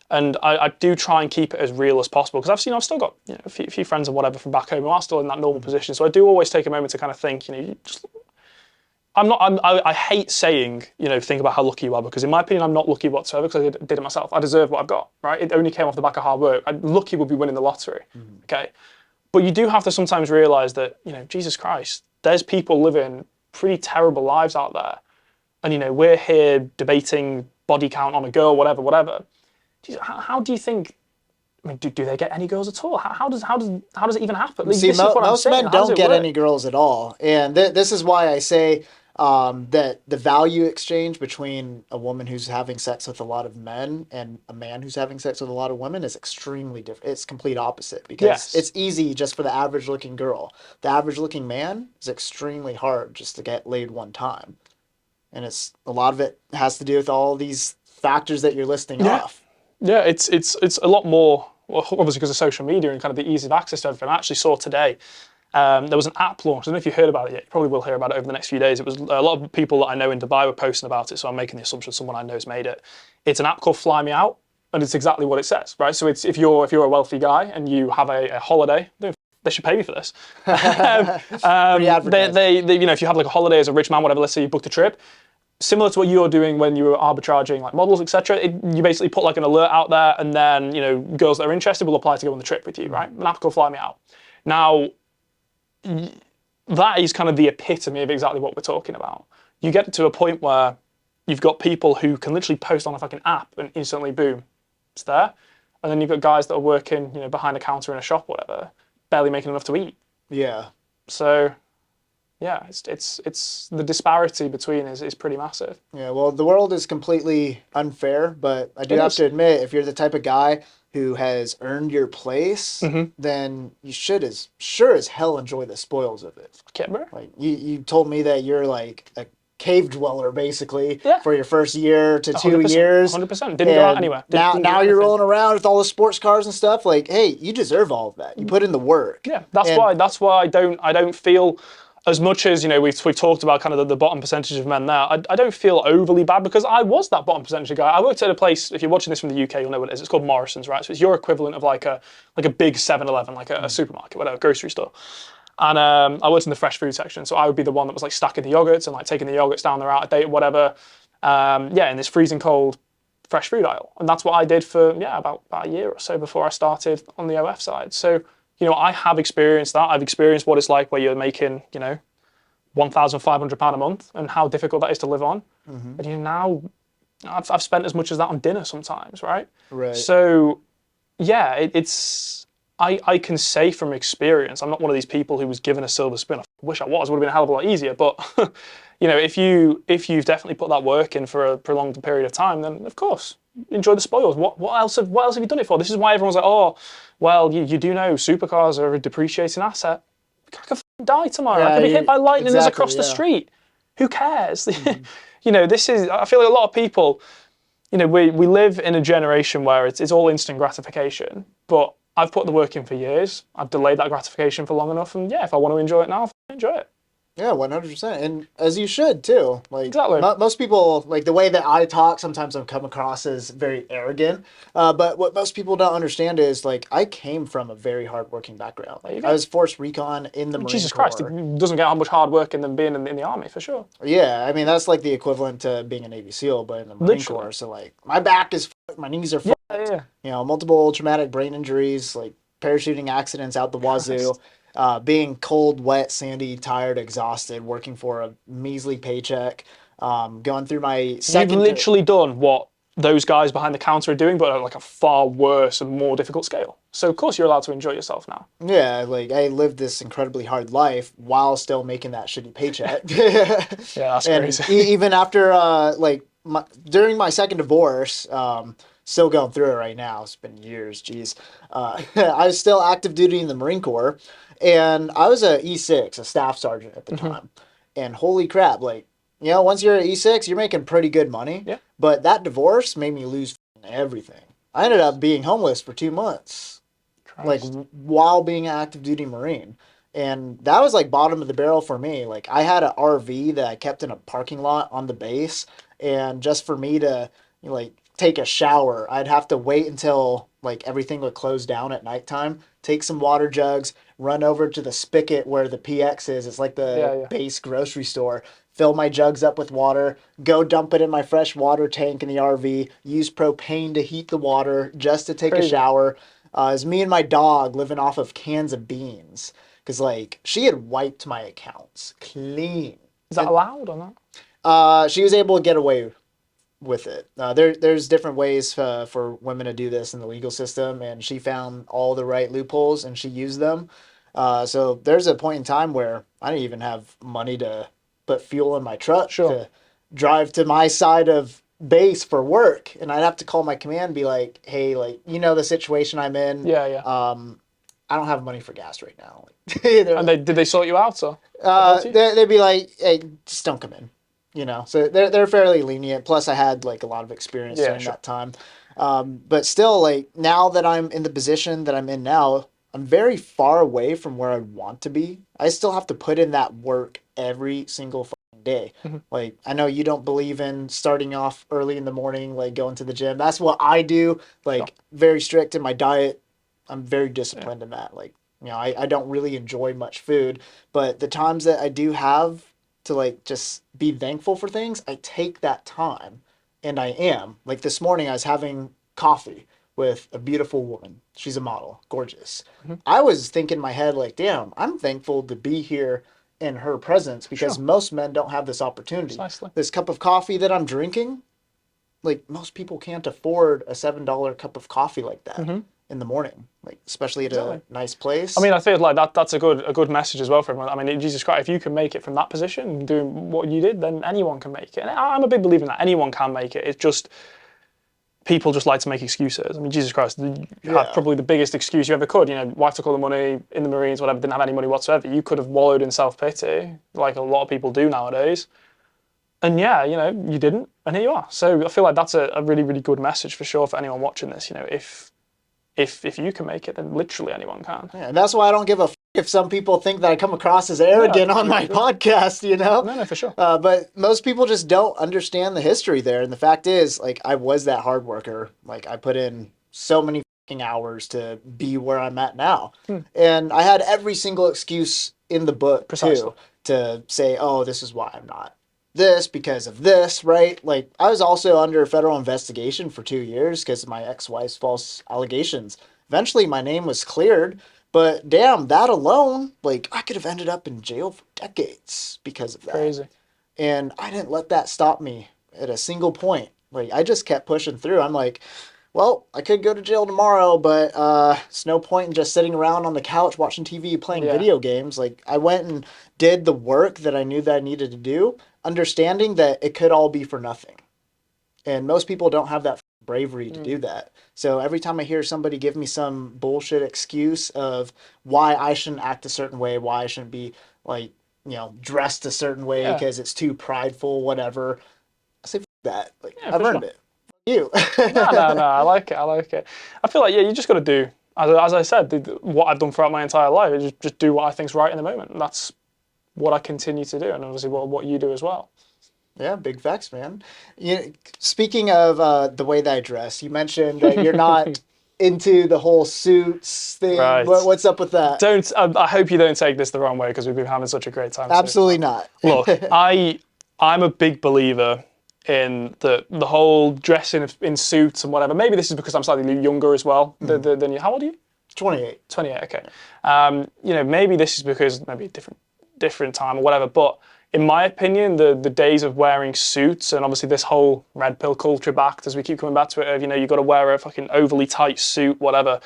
[SPEAKER 3] And I do try and keep it as real as possible because I've still got, you know, a few friends and whatever from back home who are still in that normal position. So I do always take a moment to kind of think, you know, I hate saying, you know, think about how lucky you are, because in my opinion, I'm not lucky whatsoever because I did it myself. I deserve what I've got, right? It only came off the back of hard work. Lucky would be winning the lottery, okay? But you do have to sometimes realize that, you know, Jesus Christ, there's people living pretty terrible lives out there. And, you know, we're here debating body count on a girl, whatever. How do you think, I mean, do they get any girls at all? How does it even happen?
[SPEAKER 2] See, most men don't get any girls at all. And this is why I say that the value exchange between a woman who's having sex with a lot of men and a man who's having sex with a lot of women is extremely different. It's complete opposite, because it's easy just for the average looking girl. The average looking man is extremely hard just to get laid one time. And a lot of it has to do with all these factors that you're listing off.
[SPEAKER 3] Yeah, it's a lot more, well, obviously because of social media and kind of the ease of access to everything. I actually saw today, there was an app launch. I don't know if you heard about it yet. You probably will hear about it over the next few days. It was a lot of people that I know in Dubai were posting about it, so I'm making the assumption someone I know has made it. It's an app called Fly Me Out, and it's exactly what it says, right? So it's if you're a wealthy guy and you have a holiday, they should pay me for this. They you know, if you have like a holiday as a rich man, whatever, let's say you booked a trip, similar to what you're doing when you were arbitraging like models, etc. You basically put like an alert out there, and then, you know, girls that are interested will apply to go on the trip with you, right? An app called Fly Me Out. Now, that is kind of the epitome of exactly what we're talking about. You get to a point where you've got people who can literally post on a fucking app and instantly, boom, it's there. And then you've got guys that are working, you know, behind a counter in a shop, whatever, barely making enough to eat.
[SPEAKER 2] Yeah.
[SPEAKER 3] So yeah, it's the disparity between is pretty massive.
[SPEAKER 2] Yeah, well, the world is completely unfair, but I do have to admit, if you're the type of guy who has earned your place, then you should sure as hell enjoy the spoils of it.
[SPEAKER 3] Okay, bro.
[SPEAKER 2] Like you told me that you're like a cave dweller basically for your first year to 2 years.
[SPEAKER 3] 100%. Didn't go out anywhere.
[SPEAKER 2] Now you're rolling around with all the sports cars and stuff. Like, hey, you deserve all of that. You put in the work.
[SPEAKER 3] Yeah, that's why I don't feel, as much as, you know, we've talked about kind of the bottom percentage of men there, I don't feel overly bad, because I was that bottom percentage of guy. I worked at a place, if you're watching this from the UK, you'll know what it is. It's called Morrison's, right? So it's your equivalent of like a big 7-Eleven, like a supermarket, whatever, grocery store. And I worked in the fresh food section, so I would be the one that was like stacking the yogurts and like taking the yogurts down the route of date, whatever. In this freezing cold fresh food aisle. And that's what I did for, about a year or so before I started on the OF side. So, you know, I have experienced that. I've experienced what it's like where you're making, you know, £1,500 a month and how difficult that is to live on. And you know, now I've spent as much as that on dinner sometimes, right?
[SPEAKER 2] Right.
[SPEAKER 3] So, yeah, I can say from experience, I'm not one of these people who was given a silver spoon. I wish I was. It would have been a hell of a lot easier. But, you know, if you've definitely put that work in for a prolonged period of time, then of course, enjoy the spoils. What else have you done it for? This is why everyone's like, oh, well, you do know supercars are a depreciating asset. I could die tomorrow. I could be hit by lightning as across the street. Who cares? You know, I feel like a lot of people, you know, we live in a generation where it's all instant gratification, but I've put the work in for years. I've delayed that gratification for long enough, and if I want to enjoy it now, I'll enjoy it.
[SPEAKER 2] Yeah, 100%. And as you should too. Like
[SPEAKER 3] Exactly.
[SPEAKER 2] most people, like the way that I talk, sometimes I'm come across as very arrogant. But what most people don't understand is like I came from a very hardworking background. Like I was force recon in the Marine
[SPEAKER 3] Jesus
[SPEAKER 2] Corps.
[SPEAKER 3] Christ, it doesn't get how much hard work than being in the army, for sure.
[SPEAKER 2] Yeah, I mean that's like the equivalent to being a Navy SEAL, but in the Marine Corps. So like my back is fucked, my knees are fucked.
[SPEAKER 3] Yeah.
[SPEAKER 2] You know, multiple traumatic brain injuries, like parachuting accidents out the wazoo. Being cold, wet, sandy, tired, exhausted, working for a measly paycheck, going through my second.
[SPEAKER 3] You've literally done what those guys behind the counter are doing, but at like a far worse and more difficult scale. So of course you're allowed to enjoy yourself now.
[SPEAKER 2] Yeah, like I lived this incredibly hard life while still making that shitty paycheck.
[SPEAKER 3] Yeah, that's crazy.
[SPEAKER 2] Even after during my second divorce, still going through it right now. It's been years, geez. I was still active duty in the Marine Corps, and I was a E6, a staff sergeant at the time. And holy crap, like, you know, once you're an E6, you're making pretty good money.
[SPEAKER 3] Yeah.
[SPEAKER 2] But that divorce made me lose everything. I ended up being homeless for 2 months, like while being an active duty Marine. And that was like bottom of the barrel for me. Like I had an RV that I kept in a parking lot on the base, and just for me to like take a shower, I'd have to wait until like everything would close down at nighttime, take some water jugs, run over to the spigot where the PX is. It's like the base grocery store. Fill my jugs up with water, go dump it in my fresh water tank in the RV, use propane to heat the water just to take a shower. It was me and my dog living off of cans of beans. Because, like, she had wiped my accounts clean.
[SPEAKER 3] Is that allowed or not?
[SPEAKER 2] She was able to get away with it. There's different ways for women to do this in the legal system, and she found all the right loopholes, and she used them. So there's a point in time where I didn't even have money to put fuel in my truck to drive to my side of base for work, and I'd have to call my command and be like, hey, like, you know the situation I'm in. I don't have money for gas right now.
[SPEAKER 3] And did they sort you out? Or
[SPEAKER 2] they'd be like, hey, just don't come in. You know, so they're fairly lenient. Plus, I had like a lot of experience during that time. But still, like now that I'm in the position that I'm in now, I'm very far away from where I want to be. I still have to put in that work every single fucking day. Like I know you don't believe in starting off early in the morning, like going to the gym. That's what I do. Like very strict in my diet. I'm very disciplined in that. Like, you know, I don't really enjoy much food, but the times that I do have to like just be thankful for things, I take that time, and I am. Like this morning I was having coffee with a beautiful woman. She's a model, gorgeous. I was thinking in my head like, damn, I'm thankful to be here in her presence because most men don't have this opportunity.
[SPEAKER 3] Precisely.
[SPEAKER 2] This cup of coffee that I'm drinking, like most people can't afford a $7 cup of coffee like that. In the morning, like especially at a nice place.
[SPEAKER 3] I mean, I feel like that's a good message as well for everyone. I mean, Jesus Christ, if you can make it from that position, doing what you did, then anyone can make it. And I'm a big believer in that. Anyone can make it. It's just people just like to make excuses. I mean, Jesus Christ, you had probably the biggest excuse you ever could. You know, wife took all the money in the Marines, whatever, didn't have any money whatsoever. You could have wallowed in self-pity, like a lot of people do nowadays. And yeah, you know, you didn't, and here you are. So I feel like that's a really, really good message for sure for anyone watching this. You know, if you can make it, then literally anyone can.
[SPEAKER 2] Yeah, and that's why I don't give a if some people think that I come across as arrogant on my podcast, you know?
[SPEAKER 3] No, for sure.
[SPEAKER 2] But most people just don't understand the history there. And the fact is, like, I was that hard worker. Like, I put in so many hours to be where I'm at now. And I had every single excuse in the book, too, to say, oh, this is why I'm not this because of this, right? Like, I was also under federal investigation for 2 years because of my ex-wife's false allegations. Eventually, my name was cleared, but damn, that alone, like, I could have ended up in jail for decades because of that.
[SPEAKER 3] Crazy.
[SPEAKER 2] And I didn't let that stop me at a single point. Like, I just kept pushing through. I'm like, well, I could go to jail tomorrow, but it's no point in just sitting around on the couch watching TV, playing video games. Like, I went and did the work that I knew that I needed to do, understanding that it could all be for nothing. And most people don't have that bravery to do that. So every time I hear somebody give me some bullshit excuse of why I shouldn't act a certain way, why I shouldn't be, like, you know, dressed a certain way because it's too prideful, whatever, I say, F that. Like, I've earned it. You.
[SPEAKER 3] No, I like it. I feel like, you just got to do, as I said, what I've done throughout my entire life is just do what I think's right in the moment. And that's what I continue to do, and obviously what you do as well.
[SPEAKER 2] Yeah, big facts, man. Speaking of the way that I dress, you mentioned that you're not into the whole suits thing.
[SPEAKER 3] Right.
[SPEAKER 2] What's up with that?
[SPEAKER 3] I hope you don't take this the wrong way, because we've been having such a great time.
[SPEAKER 2] Absolutely not.
[SPEAKER 3] Look, I'm a big believer in the whole dressing in suits and whatever. Maybe this is because I'm slightly younger as well than you. How old are you?
[SPEAKER 2] 28.
[SPEAKER 3] 28, okay. Maybe this is because maybe a different time or whatever, but in my opinion, the days of wearing suits, and obviously this whole red pill culture back, as we keep coming back to it, of, you got to wear a fucking overly tight suit, whatever.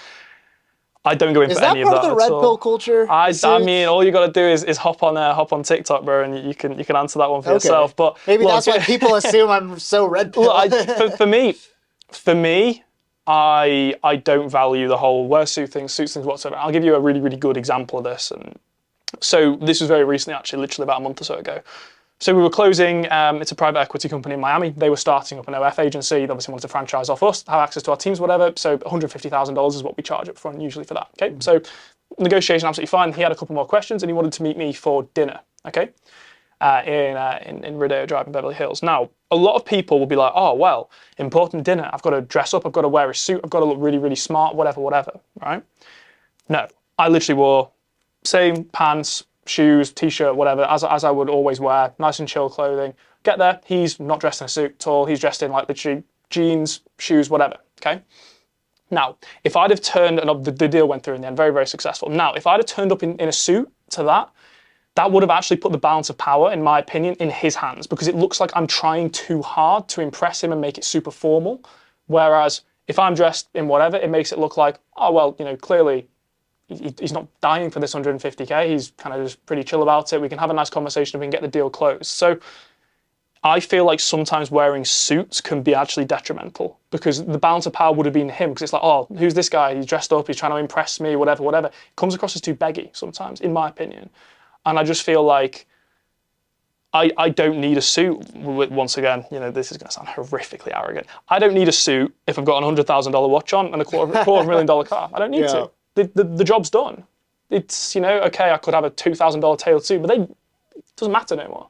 [SPEAKER 3] I don't go in for any of that.
[SPEAKER 2] Is that part of the red pill culture?
[SPEAKER 3] I mean, all you got to do is hop on TikTok, bro, and you can answer that one for yourself. But
[SPEAKER 2] maybe that's why people assume I'm so red pill.
[SPEAKER 3] Look, for me, I don't value the whole wear suits things whatsoever. I'll give you a really, really good example of this. And so this was very recently, actually, literally about a month or so ago. So we were closing, it's a private equity company in Miami. They were starting up an OF agency. They obviously wanted to franchise off us, have access to our teams, whatever. So $150,000 is what we charge up front usually for that, okay? So negotiation absolutely fine. He had a couple more questions and he wanted to meet me for dinner, okay? In Rodeo Drive in Beverly Hills. Now, a lot of people will be like, oh, well, important dinner. I've got to dress up. I've got to wear a suit. I've got to look really, really smart, whatever, right? No, I literally wore same pants, shoes, t-shirt, whatever, as I would always wear, nice and chill clothing. Get there, he's not dressed in a suit at all. He's dressed in like literally jeans, shoes, whatever, okay? Now, if I'd have turned, and the deal went through in the end, very, very successful. Now, if I'd have turned up in a suit to that would have actually put the balance of power, in my opinion, in his hands, because it looks like I'm trying too hard to impress him and make it super formal. Whereas if I'm dressed in whatever, it makes it look like, oh, well, clearly he's not dying for this 150K. He's kind of just pretty chill about it. We can have a nice conversation and we can get the deal closed. So I feel like sometimes wearing suits can be actually detrimental, because the balance of power would have been him, because it's like, oh, who's this guy? He's dressed up. He's trying to impress me, whatever. It comes across as too beggy sometimes, in my opinion. And I just feel like I don't need a suit. Once again, this is going to sound horrifically arrogant. I don't need a suit if I've got a $100,000 watch on and a $250,000 car. I don't need to. The job's done. It's, okay, I could have a $2,000 tailored suit, but it doesn't matter no more.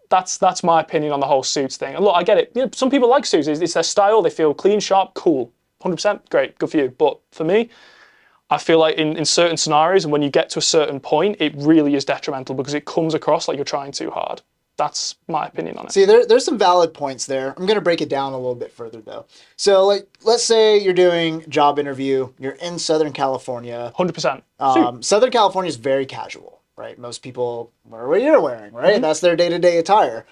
[SPEAKER 3] That's my opinion on the whole suits thing. And look, I get it. Some people like suits. It's their style. They feel clean, sharp, cool. 100%, great, good for you. But for me, I feel like in certain scenarios, and when you get to a certain point, it really is detrimental, because it comes across like you're trying too hard. That's my opinion on it.
[SPEAKER 2] See, there's some valid points there. I'm going to break it down a little bit further, though. So, let's say you're doing a job interview. You're in Southern California.
[SPEAKER 3] 100%.
[SPEAKER 2] Southern California is very casual, right? Most people wear what you're wearing, right? Mm-hmm. That's their day-to-day attire.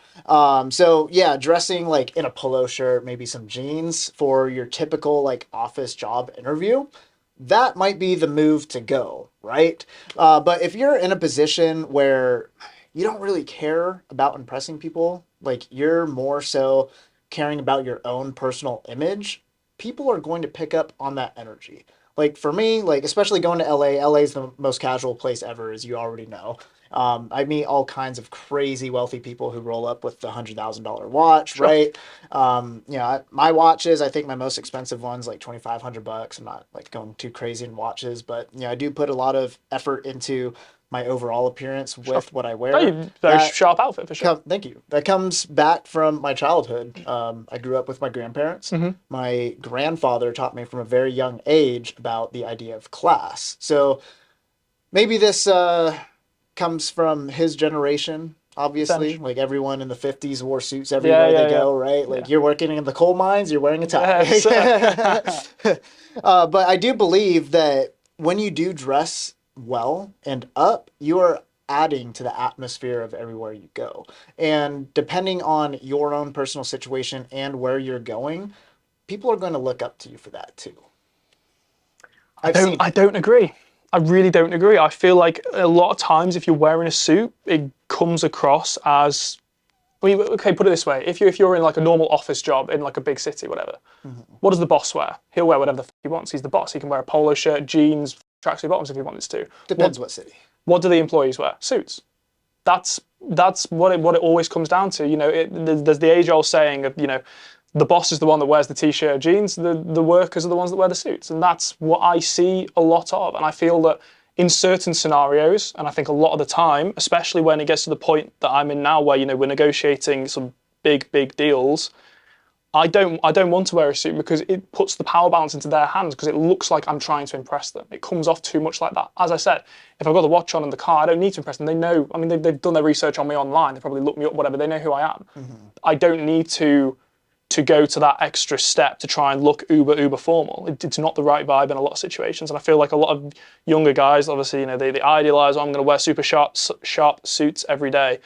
[SPEAKER 2] So, yeah, dressing like in a polo shirt, maybe some jeans for your typical office job interview, that might be the move to go, right? But if you're in a position where you don't really care about impressing people, you're more so caring about your own personal image, people are going to pick up on that energy. For me, especially going to LA, LA is the most casual place ever, as you already know. I meet all kinds of crazy wealthy people who roll up with the $100,000 watch, sure. Right? My watches, I think my most expensive one's $2,500. I'm not going too crazy in watches, but I do put a lot of effort into my overall appearance with what I wear.
[SPEAKER 3] Very sharp outfit, for sure.
[SPEAKER 2] Thank you. That comes back from my childhood. I grew up with my grandparents. Mm-hmm. My grandfather taught me from a very young age about the idea of class. So maybe this comes from his generation, obviously. Everyone in the 50s wore suits everywhere they go, right? You're working in the coal mines, you're wearing a tie. Yes. But I do believe that when you do dress well and up, you are adding to the atmosphere of everywhere you go. And depending on your own personal situation and where you're going, people are going to look up to you for that too.
[SPEAKER 3] I don't agree. I really don't agree. I feel like a lot of times if you're wearing a suit, it comes across as, okay, put it this way. If you're in a normal office job in a big city, whatever, mm-hmm. What does the boss wear? He'll wear whatever the he wants. He's the boss. He can wear a polo shirt, jeans, tracksuit bottoms if he wanted to.
[SPEAKER 2] Depends what city.
[SPEAKER 3] What do the employees wear? Suits. That's what it always comes down to. There's the age-old saying of, the boss is the one that wears the t-shirt or jeans, the workers are the ones that wear the suits. And that's what I see a lot of. And I feel that in certain scenarios, and I think a lot of the time, especially when it gets to the point that I'm in now, where we're negotiating some big deals, I don't want to wear a suit because it puts the power balance into their hands because it looks like I'm trying to impress them. It comes off too much like that. As I said, if I've got the watch on in the car, I don't need to impress them. They know, I mean, they've done their research on me online. They probably looked me up, whatever. They know who I am. I don't need to go to that extra step to try and look uber formal. It's not the right vibe in a lot of situations. And I feel like a lot of younger guys, obviously, they idealize, I'm going to wear super sharp suits every day.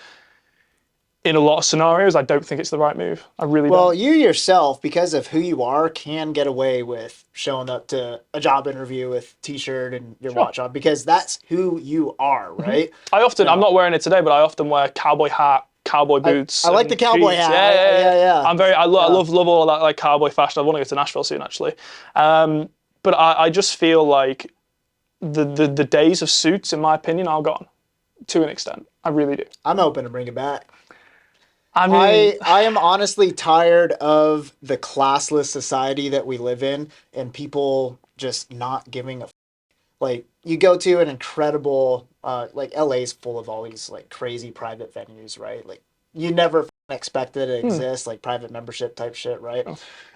[SPEAKER 3] In a lot of scenarios, I don't think it's the right move. I really don't.
[SPEAKER 2] Well, you yourself, because of who you are, can get away with showing up to a job interview with t-shirt and your watch on because that's who you are, right?
[SPEAKER 3] I often, I'm not wearing it today, but I often wear cowboy hat, cowboy boots.
[SPEAKER 2] I like the cowboy hat.
[SPEAKER 3] Yeah. I love all that like cowboy fashion. I want to go to Nashville soon, actually. But I just feel like the days of suits, in my opinion, are gone to an extent. I really do.
[SPEAKER 2] I'm hoping to bring it back.
[SPEAKER 3] I mean,
[SPEAKER 2] I am honestly tired of the classless society that we live in and people just not giving a like you go to an incredible like LA's full of all these like crazy private venues, right? Like you never expected it to exist, like private membership type shit, right?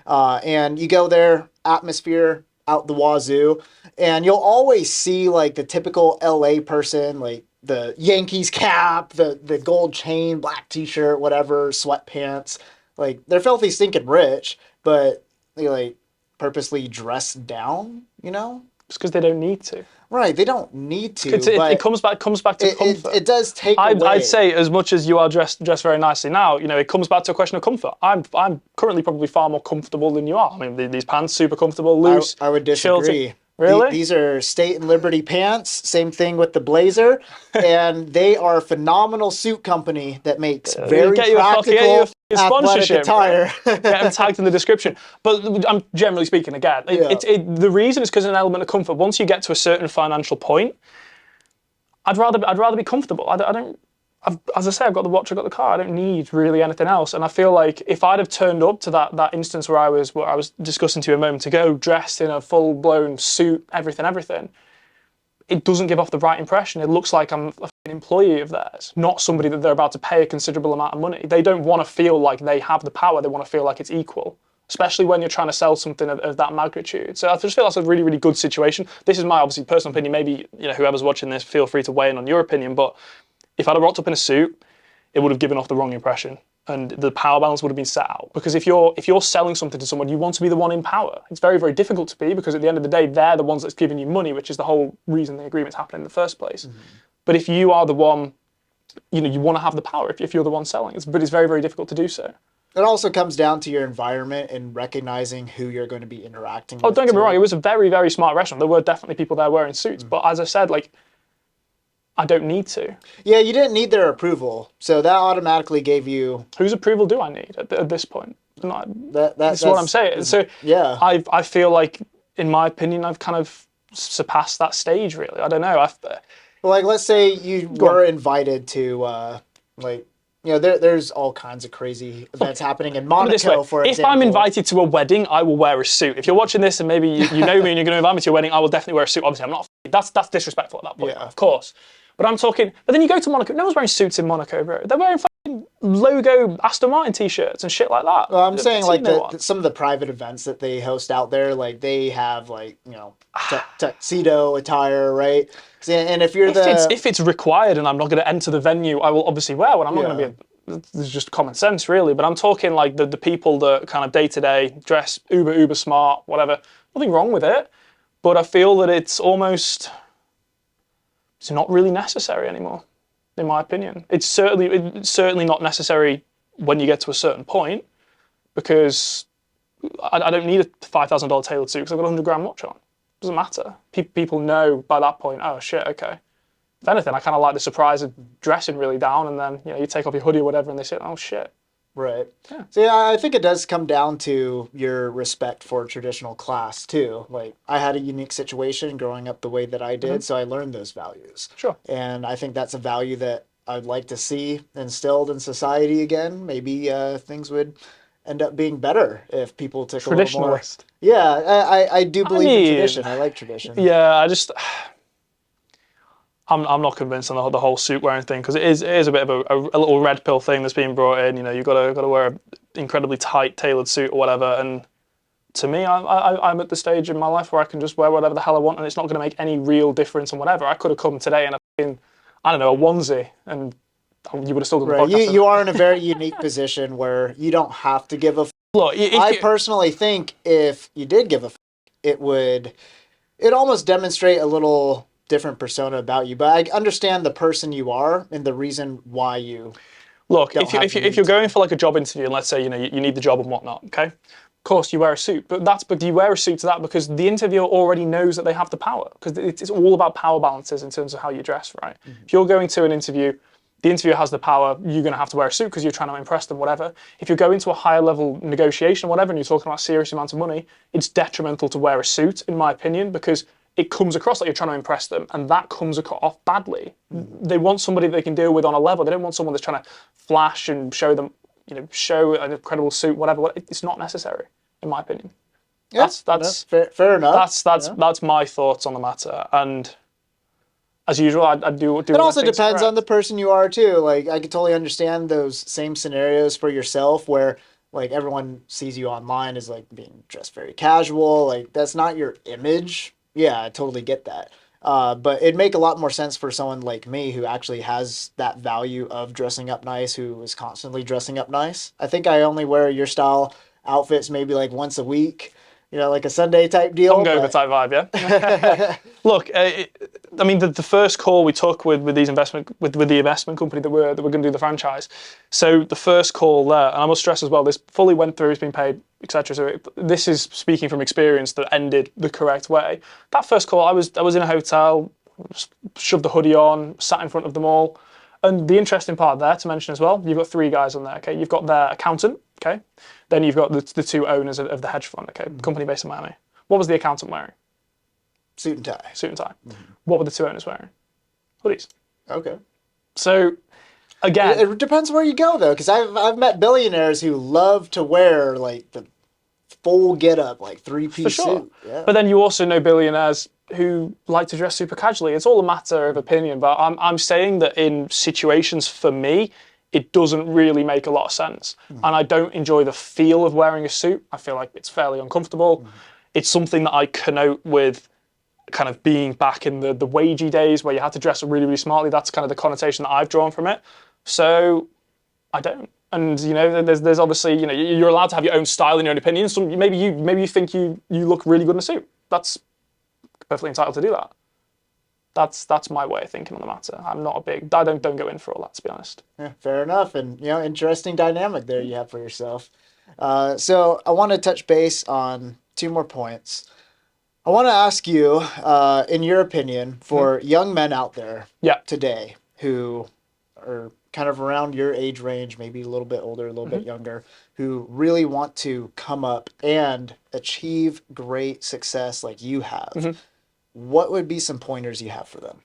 [SPEAKER 2] And you go there, atmosphere out the wazoo, and you'll always see like the typical LA person, like the Yankees cap, the gold chain, black t-shirt, whatever, sweatpants. Like they're filthy stinking rich, but they like purposely dress down, you know?
[SPEAKER 3] It's because they don't need to.
[SPEAKER 2] Right, they don't need to.
[SPEAKER 3] It comes back to comfort.
[SPEAKER 2] It does take away.
[SPEAKER 3] I'd say as much as you are dressed very nicely now, it comes back to a question of comfort. I'm currently probably far more comfortable than you are. I mean, these pants super comfortable, loose.
[SPEAKER 2] I would disagree.
[SPEAKER 3] Chilled. Really?
[SPEAKER 2] These are State and Liberty pants. Same thing with the blazer, and they are a phenomenal suit company that makes very practical athletic attire.
[SPEAKER 3] Get them tagged in the description. But I'm generally speaking, again, the reason is because of an element of comfort. Once you get to a certain financial point, I'd rather be comfortable. I don't. As I say, I've got the watch, I've got the car. I don't need really anything else. And I feel like if I'd have turned up to that instance where I was discussing to you a moment ago, dressed in a full-blown suit, everything, it doesn't give off the right impression. It looks like I'm an employee of theirs, not somebody that they're about to pay a considerable amount of money. They don't want to feel like they have the power. They want to feel like it's equal, especially when you're trying to sell something of that magnitude. So I just feel that's a really, really good situation. This is my obviously personal opinion. Maybe whoever's watching this, feel free to weigh in on your opinion, but if I'd have rocked up in a suit, it would have given off the wrong impression and the power balance would have been set out. Because if you're selling something to someone, you want to be the one in power. It's very, very difficult to be because at the end of the day, they're the ones that's giving you money, which is the whole reason the agreement's happening in the first place. But if you are the one, you want to have the power if you're the one selling. But it's very, very difficult to do so.
[SPEAKER 2] It also comes down to your environment and recognizing who you're going to be interacting with.
[SPEAKER 3] Oh, don't get me wrong. It was a very, very smart restaurant. There were definitely people there wearing suits. But as I said, I don't need to.
[SPEAKER 2] Yeah, you didn't need their approval, so that automatically gave you.
[SPEAKER 3] Whose approval do I need at this point? That's what I'm saying. So
[SPEAKER 2] yeah,
[SPEAKER 3] I feel like, in my opinion, I've kind of surpassed that stage. Really, I don't know.
[SPEAKER 2] Let's say you were invited to, there's all kinds of crazy events happening in Monaco, for example.
[SPEAKER 3] If I'm invited to a wedding, I will wear a suit. If you're watching this and maybe you know me and you're going to invite me to a wedding, I will definitely wear a suit. Obviously, I'm not. That's disrespectful at that point, of course. But I'm talking. But then you go to Monaco. No one's wearing suits in Monaco, bro. They're wearing fucking logo Aston Martin t-shirts and shit like that.
[SPEAKER 2] Well, I'm saying some of the private events that they host out there, they have tuxedo attire, right? And if
[SPEAKER 3] it's required and I'm not going to enter the venue, I will obviously wear one. I'm not going to be. There's just common sense, really. But I'm talking like the people that kind of day to day dress uber smart, whatever. Nothing wrong with it, but I feel that it's not really necessary anymore, in my opinion. It's certainly not necessary when you get to a certain point, because I don't need a $5,000 tailored suit because I've got a $100,000 watch on. It doesn't matter. People know by that point, oh shit, okay. If anything, I kind of like the surprise of dressing really down and then you take off your hoodie or whatever and they say, oh shit.
[SPEAKER 2] Right. Yeah. So I think it does come down to your respect for traditional class too. I had a unique situation growing up the way that I did, so I learned those values.
[SPEAKER 3] Sure.
[SPEAKER 2] And I think that's a value that I'd like to see instilled in society again. Maybe things would end up being better if people took a little more.
[SPEAKER 3] Traditionalist.
[SPEAKER 2] Yeah, I do believe in tradition. I like tradition.
[SPEAKER 3] Yeah, I'm not convinced on the whole suit wearing thing, because it is a bit of a little red pill thing that's being brought in. You know, you've got to wear an incredibly tight tailored suit or whatever. And to me, I'm at the stage in my life where I can just wear whatever the hell I want, and it's not going to make any real difference on whatever. I could have come today in I don't know, a onesie, and you would have still done the podcast.
[SPEAKER 2] You are in a very unique position where you don't have to give a
[SPEAKER 3] Look,
[SPEAKER 2] I personally think if you did give a it almost demonstrate a little different persona about you. But I understand the person you are and the reason why you
[SPEAKER 3] look. If you're going for like a job interview, and let's say you need the job and whatnot, okay. Of course, you wear a suit, but you wear a suit to that because the interviewer already knows that they have the power, because it's all about power balances in terms of how you dress, right? Mm-hmm. If you're going to an interview, the interviewer has the power, you're going to have to wear a suit because you're trying to impress them, whatever. If you're going to a higher level negotiation, whatever, and you're talking about serious amounts of money, it's detrimental to wear a suit, in my opinion, because it comes across like you're trying to impress them, and that comes off badly. Mm-hmm. They want somebody they can deal with on a level. They don't want someone that's trying to flash and show them, show an incredible suit, whatever. It's not necessary, in my opinion.
[SPEAKER 2] Yeah, that's fair enough.
[SPEAKER 3] That's my thoughts on the matter. And as usual, I do.
[SPEAKER 2] It also depends on the person you are too. Like, I could totally understand those same scenarios for yourself, where like everyone sees you online as like being dressed very casual. Like, that's not your image. Yeah, I totally get that. But it'd make a lot more sense for someone like me who actually has that value of dressing up nice, who is constantly dressing up nice. I think I only wear your style outfits maybe like once a week, like a Sunday type deal.
[SPEAKER 3] Hungover type vibe, yeah. Look, I mean, the first call we took with the investment company that we're going to do the franchise. So the first call there, and I must stress as well, this fully went through, it's been paid, etc. So this is speaking from experience that ended the correct way. That first call, I was in a hotel, shoved the hoodie on, sat in front of them all. And the interesting part there to mention as well, you've got 3 guys on there, okay? You've got their accountant, okay? Then you've got the 2 owners of the hedge fund, okay? Company based in Miami. What was the accountant wearing?
[SPEAKER 2] Suit and tie.
[SPEAKER 3] Suit and tie. Mm-hmm. What were the 2 owners wearing? Hoodies.
[SPEAKER 2] Okay.
[SPEAKER 3] So, again...
[SPEAKER 2] It depends where you go, though, because I've met billionaires who love to wear, like, the full get-up, like, 3-piece suit. Yeah.
[SPEAKER 3] But then you also know billionaires who like to dress super casually. It's all a matter of opinion, but I'm saying that in situations, for me, it doesn't really make a lot of sense. Mm-hmm. And I don't enjoy the feel of wearing a suit. I feel like it's fairly uncomfortable. Mm-hmm. It's something that I connote with kind of being back in the wagey days where you had to dress really, really smartly. That's kind of the connotation that I've drawn from it. So I don't. And there's obviously, you're allowed to have your own style and your own opinion. So maybe you think you look really good in a suit. That's perfectly entitled to do that. That's my way of thinking on the matter. I don't go in for all that, to be honest.
[SPEAKER 2] Yeah, fair enough. And interesting dynamic there you have for yourself. So I want to touch base on 2 more points. I want to ask you, in your opinion, for young men out there today who are kind of around your age range, maybe a little bit older, a little bit younger, who really want to come up and achieve great success like you have. What would be some pointers you have for them?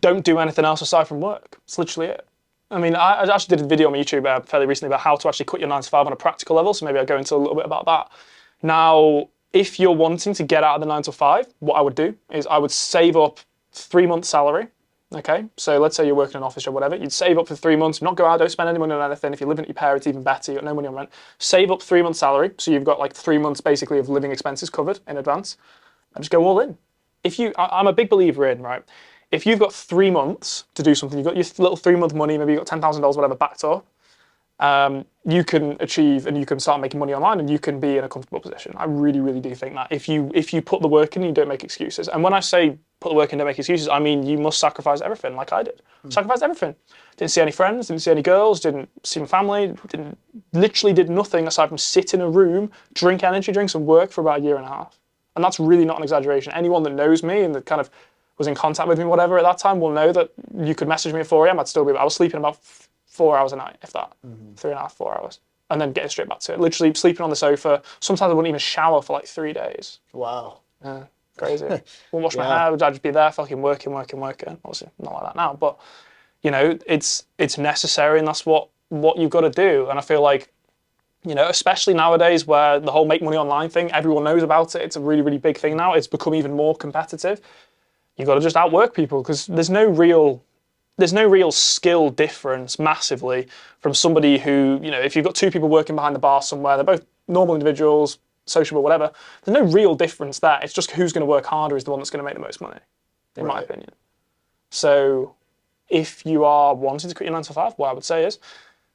[SPEAKER 3] Don't do anything else aside from work. It's literally it. I mean, I actually did a video on YouTube fairly recently about how to actually quit your 9 to 5 on a practical level, so maybe I'll go into a little bit about that. Now, if you're wanting to get out of the 9 to 5, what I would do is I would save up 3 months' salary. Okay, so let's say you're working in an office or whatever, you'd save up for 3 months, not go out, don't spend any money on anything. If you're living at your parents, even better, you've got no money on rent. Save up 3 months' salary, so you've got like 3 months basically of living expenses covered in advance, and just go all in. I'm a big believer in, right, if you've got 3 months to do something, you've got your little 3-month money, maybe you've got $10,000, whatever, backed up, you can achieve and you can start making money online and you can be in a comfortable position. I really, really do think that if you put the work in, you don't make excuses. And when I say put the work in, don't make excuses, I mean you must sacrifice everything, like I did. Sacrifice everything. Didn't see any friends, didn't see any girls, didn't see my family, literally did nothing aside from sit in a room, drink energy drinks and work for about 1.5 years. And that's really not an exaggeration. Anyone that knows me and that kind of was in contact with me, whatever, at that time will know that you could message me at 4 a.m. I was sleeping about 4 hours a night, if that, 3.5, 4 hours. And then getting straight back to it. Literally sleeping on the sofa. Sometimes I wouldn't even shower for like 3 days.
[SPEAKER 2] Wow.
[SPEAKER 3] Yeah, crazy. Wouldn't wash my hair, I'd just be there fucking working. Obviously, not like that now, but it's necessary and that's what you've got to do. And I feel like, especially nowadays where the whole make money online thing, everyone knows about it. It's a really, really big thing now. It's become even more competitive. you got to just outwork people, because there's no real skill difference massively from somebody who, if you've got two people working behind the bar somewhere, they're both normal individuals, sociable, whatever, there's no real difference there. It's just who's going to work harder is the one that's going to make the most money, in my opinion. So if you are wanting to quit your 9 to 5, what I would say is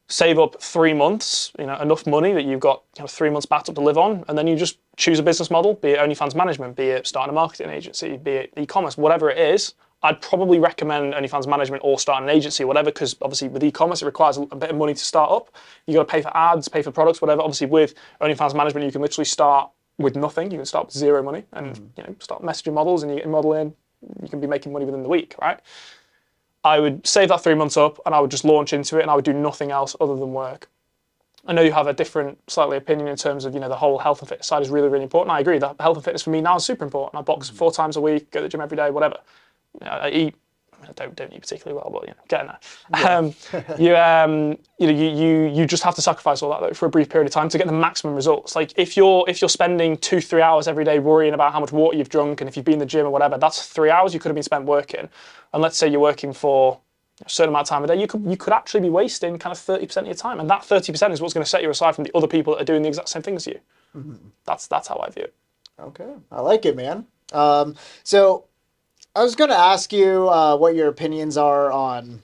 [SPEAKER 3] save up 3 months, enough money that you've got 3 months backed up to live on, and then you just choose a business model, be it OnlyFans Management, be it starting a marketing agency, be it e-commerce, whatever it is. I'd probably recommend OnlyFans Management or starting an agency, whatever, because obviously with e-commerce, it requires a bit of money to start up. You got to pay for ads, pay for products, whatever. Obviously with OnlyFans Management, you can literally start with nothing. You can start with zero money and start messaging models, and you get model in. You can be making money within the week, right? I would save that 3 months up, and I would just launch into it, and I would do nothing else other than work. I know you have a different, slightly opinion in terms of, the whole health and fitness side is really, really important. I agree that health and fitness for me now is super important. I box 4 times a week, go to the gym every day, whatever. I eat. I don't eat particularly well, but getting there. You just have to sacrifice all that though for a brief period of time to get the maximum results. Like if you're spending 2-3 hours every day worrying about how much water you've drunk, and if you've been in the gym or whatever, that's 3 hours you could have been spent working. And let's say you're working for a certain amount of time a day, you could actually be wasting kind of 30% of your time, and that 30% is what's going to set you aside from the other people that are doing the exact same thing as you. That's how I view it.
[SPEAKER 2] Okay, I like it, man. So I was going to ask you what your opinions are on,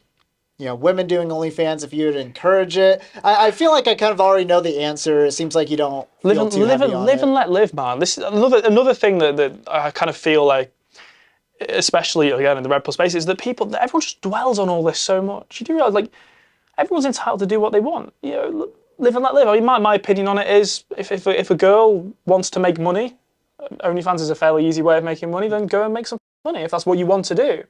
[SPEAKER 2] women doing OnlyFans, if you would encourage it. I feel like I kind of already know the answer. It seems like you don't feel too heavy on it.
[SPEAKER 3] Live and let live, man. This is another thing that I kind of feel like, especially again in the Red Pill space, is that everyone just dwells on all this so much. You do realize, like, everyone's entitled to do what they want. Live and let live. I mean, my opinion on it is, if a girl wants to make money, OnlyFans is a fairly easy way of making money, then go and make some money if that's what you want to do.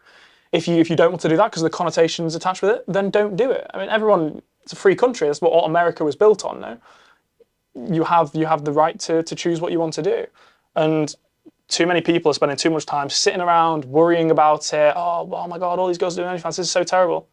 [SPEAKER 3] If you don't want to do that because of the connotations attached with it, then don't do it. I mean, it's a free country. That's what America was built on, no? You have the right to choose what you want to do. And too many people are spending too much time sitting around worrying about it. Oh my God, all these girls doing OnlyFans, this is so terrible.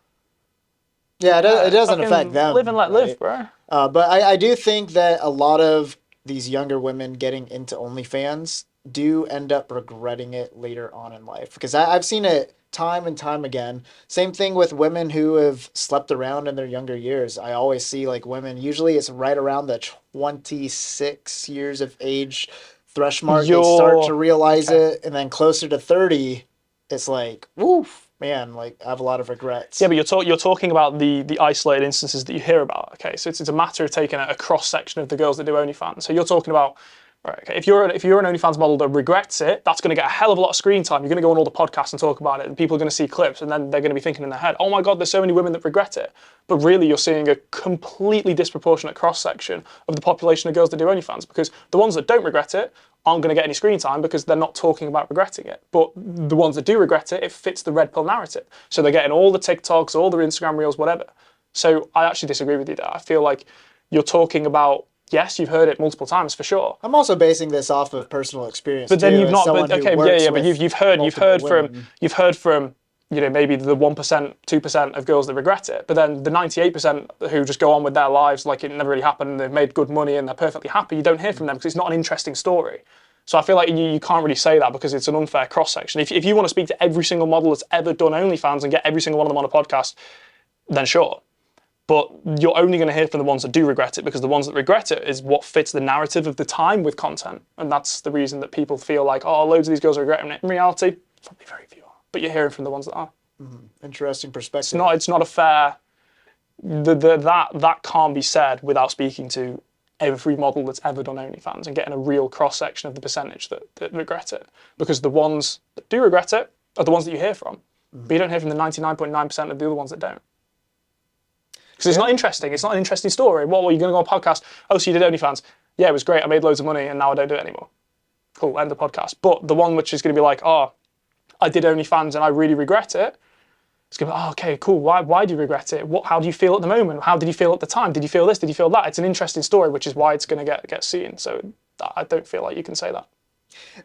[SPEAKER 2] Yeah, it doesn't affect them.
[SPEAKER 3] Live and let live, bro.
[SPEAKER 2] But I do think that a lot of these younger women getting into OnlyFans do end up regretting it later on in life, because I've seen it time and time again. Same thing with women who have slept around in their younger years. I always see like women, usually it's right around the 26 years of age threshold, they start to realize it, and then closer to 30, it's like, woof, man, like I have a lot of regrets.
[SPEAKER 3] Yeah, but you're talking about the isolated instances that you hear about. Okay, so it's a matter of taking a cross section of the girls that do OnlyFans. So you're talking about, right, okay, if you're an OnlyFans model that regrets it, that's going to get a hell of a lot of screen time. You're going to go on all the podcasts and talk about it, and people are going to see clips, and then they're going to be thinking in their head, oh my God, there's so many women that regret it. But really, you're seeing a completely disproportionate cross-section of the population of girls that do OnlyFans, because the ones that don't regret it aren't going to get any screen time because they're not talking about regretting it. But the ones that do regret it, it fits the red pill narrative. So they're getting all the TikToks, all the Instagram reels, whatever. So I actually disagree with you there. I feel like you're talking about, yes, you've heard it multiple times for sure.
[SPEAKER 2] I'm also basing this off of personal experience.
[SPEAKER 3] But then
[SPEAKER 2] too,
[SPEAKER 3] you've not.
[SPEAKER 2] But
[SPEAKER 3] you've heard from maybe the 1%, 2% of girls that regret it. But then the 98% who just go on with their lives like it never really happened, and they've made good money and they're perfectly happy. You don't hear from them because it's not an interesting story. So I feel like you can't really say that because it's an unfair cross section. If you want to speak to every single model that's ever done OnlyFans and get every single one of them on a podcast, then sure. But you're only going to hear from the ones that do regret it, because the ones that regret it is what fits the narrative of the time with content. And that's the reason that people feel like, oh, loads of these girls are regretting it. In reality, probably very few are. But you're hearing from the ones that are.
[SPEAKER 2] Interesting perspective.
[SPEAKER 3] It's not a fair... That can't be said without speaking to every model that's ever done OnlyFans and getting a real cross-section of the percentage that regret it. Because the ones that do regret it are the ones that you hear from. But you don't hear from the 99.9% of the other ones that don't. Because it's not interesting. It's not an interesting story. What were you going to go on a podcast? Oh, so you did OnlyFans. Yeah, it was great. I made loads of money and now I don't do it anymore. Cool, end the podcast. But the one which is going to be like, oh, I did OnlyFans and I really regret it. It's going to be, oh, okay, cool. Why do you regret it? How do you feel at the moment? How did you feel at the time? Did you feel this? Did you feel that? It's an interesting story, which is why it's going to get seen. So I don't feel like you can say that.